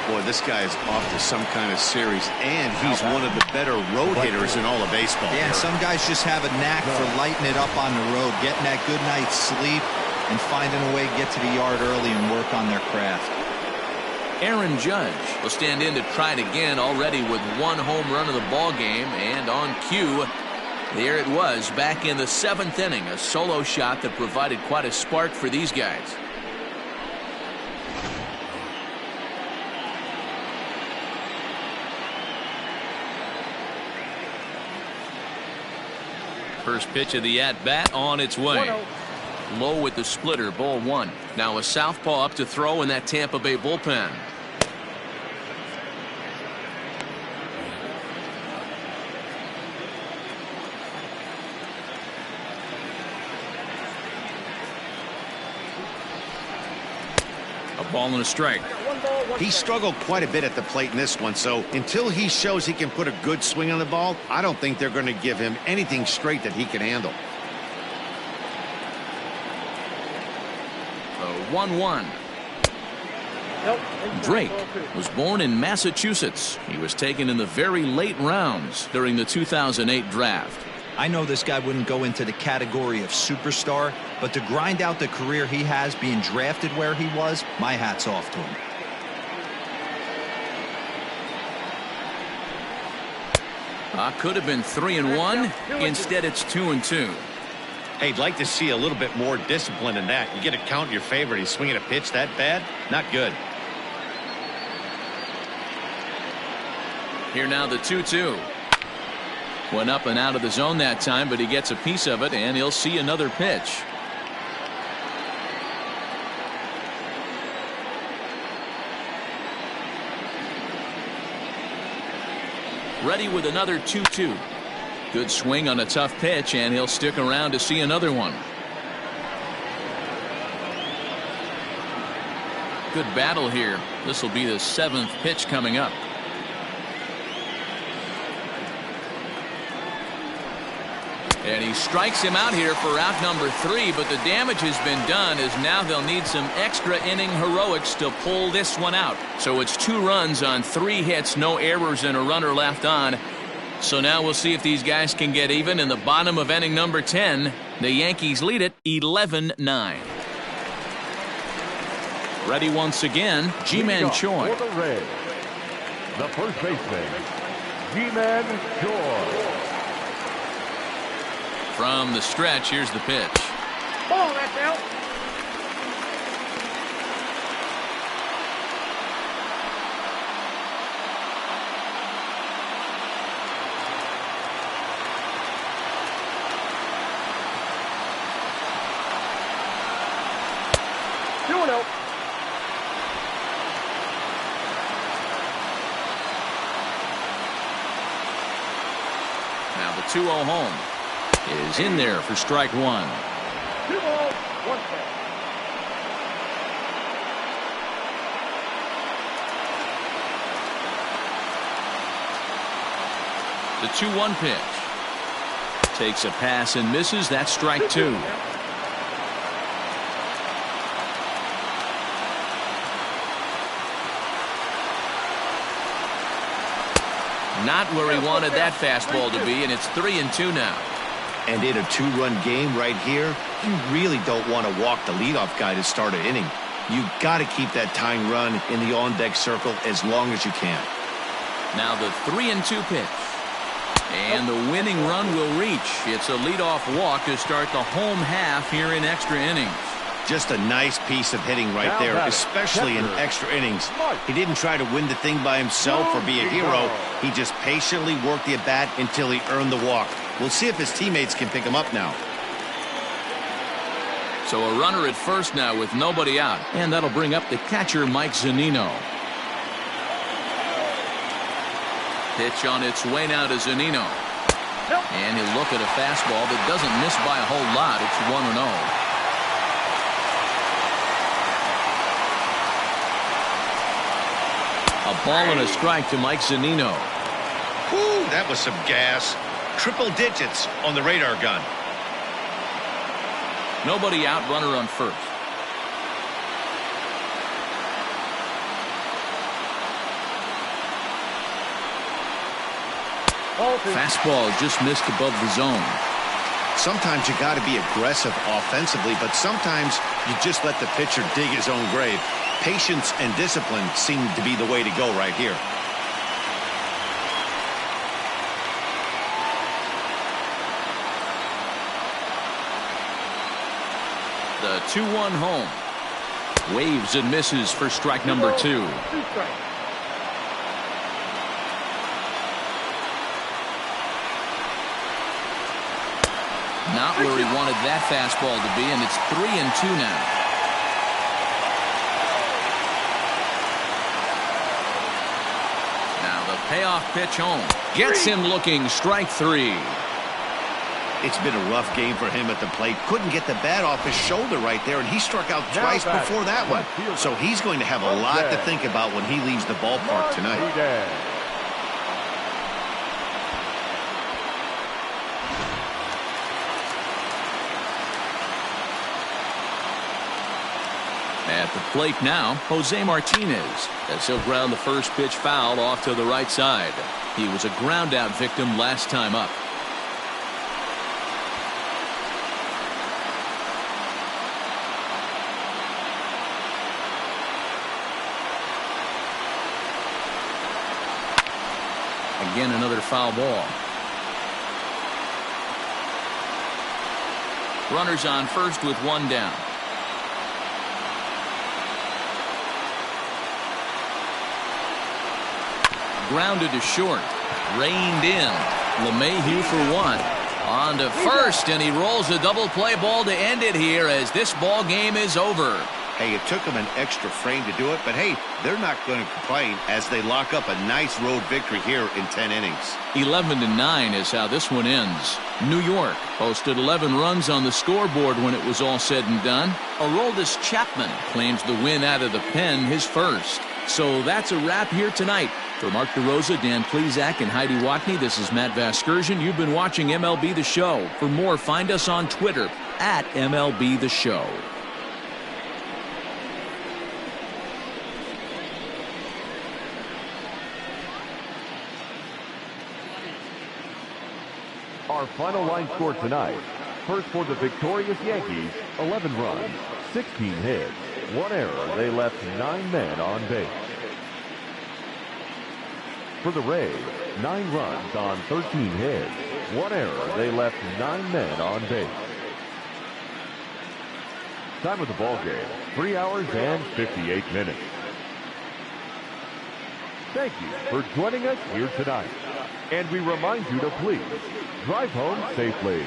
Boy, this guy is off to some kind of series, and he's one of the better road hitters in all of baseball. Yeah, and some guys just have a knack for lighting it up on the road, getting that good night's sleep, and finding a way to get to the yard early and work on their craft. Aaron Judge will stand in to try it again, already with 1 home run of the ball game, and on cue, there it was back in the 7th inning, a solo shot that provided quite a spark for these guys. First pitch of the at-bat on its way. Low with the splitter, ball 1. Now a southpaw up to throw in that Tampa Bay bullpen. A ball and a strike. He struggled quite a bit at the plate in this one, so until he shows he can put a good swing on the ball, I don't think they're going to give him anything straight that he can handle. 1-1. Drake was born in Massachusetts. He was taken in the very late rounds during the 2008 draft. I know this guy wouldn't go into the category of superstar, but to grind out the career he has being drafted where he was, my hat's off to him. Could have been 3-1. Instead, it's 2-2. Hey, I'd like to see a little bit more discipline in that. You get a count in your favor, and he's swinging a pitch that bad? Not good. Here now the 2-2. Went up and out of the zone that time, but he gets a piece of it, and he'll see another pitch. Ready with another 2-2. Good swing on a tough pitch, and he'll stick around to see another one. Good battle here. This will be the 7th pitch coming up. And he strikes him out here for out number 3, but the damage has been done, as now they'll need some extra inning heroics to pull this one out. So it's 2 runs on 3 hits, no errors, and a runner left on. So now we'll see if these guys can get even in the bottom of inning number 10. The Yankees lead it 11-9. Ready once again, Ji-Man Choi. For the Reds, the first baseman, Ji-Man Choi. From the stretch, here's the pitch. Ball, that's out. Now the 2-0 home is in there for strike 1. 2 balls, 1 strike. The 2-1 pitch. Takes a pass and misses. That's strike 2. Not where he wanted that fastball to be, and it's 3-2 now. And in a two-run game right here, you really don't want to walk the leadoff guy to start an inning. You got to keep that tying run in the on-deck circle as long as you can. Now the 3-2 pitch. And the winning run will reach. It's a leadoff walk to start the home half here in extra innings. Just a nice piece of hitting right there, especially in extra innings. He didn't try to win the thing by himself or be a hero. He just patiently worked the at-bat until he earned the walk. We'll see if his teammates can pick him up now. So a runner at first now with nobody out. And that'll bring up the catcher, Mike Zunino. Pitch on its way now to Zunino. And he'll look at a fastball that doesn't miss by a whole lot. It's 1-0. A ball and a strike to Mike Zunino. Whew, that was some gas. Triple digits on the radar gun. Nobody out, runner on first. Fastball just missed above the zone. Sometimes you got to be aggressive offensively, but sometimes you just let the pitcher dig his own grave. Patience and discipline seem to be the way to go right here. The 2-1 home. Waves and misses for strike number 2. Not where he wanted that fastball to be, and it's 3-2 now. Now the payoff pitch home. Gets him looking, strike 3. It's been a rough game for him at the plate. Couldn't get the bat off his shoulder right there, and he struck out twice before that one. So he's going to have a lot to think about when he leaves the ballpark tonight. At the plate now, Jose Martinez, as he'll ground the first pitch foul off to the right side. He was a ground out victim last time up. Again, another foul ball. Runners on first with one down. Grounded to short. Reined in. LeMahieu for one. On to first, and he rolls a double play ball to end it here as this ball game is over. Hey, it took them an extra frame to do it, but hey, they're not going to complain as they lock up a nice road victory here in 10 innings. 11-9 is how this one ends. New York posted 11 runs on the scoreboard when it was all said and done. Aroldis Chapman claims the win out of the pen, his first. So that's a wrap here tonight. For Mark DeRosa, Dan Plesac, and Heidi Watney, this is Matt Vasgersian. You've been watching MLB The Show. For more, find us on Twitter at MLB The Show. Our final line score tonight. First for the victorious Yankees, 11 runs, 16 hits, 1 error. They left 9 men on base. For the Rays, 9 runs on 13 hits, 1 error. They left 9 men on base. Time of the ball game, 3 hours and 58 minutes. Thank you for joining us here tonight. And we remind you to please drive home safely.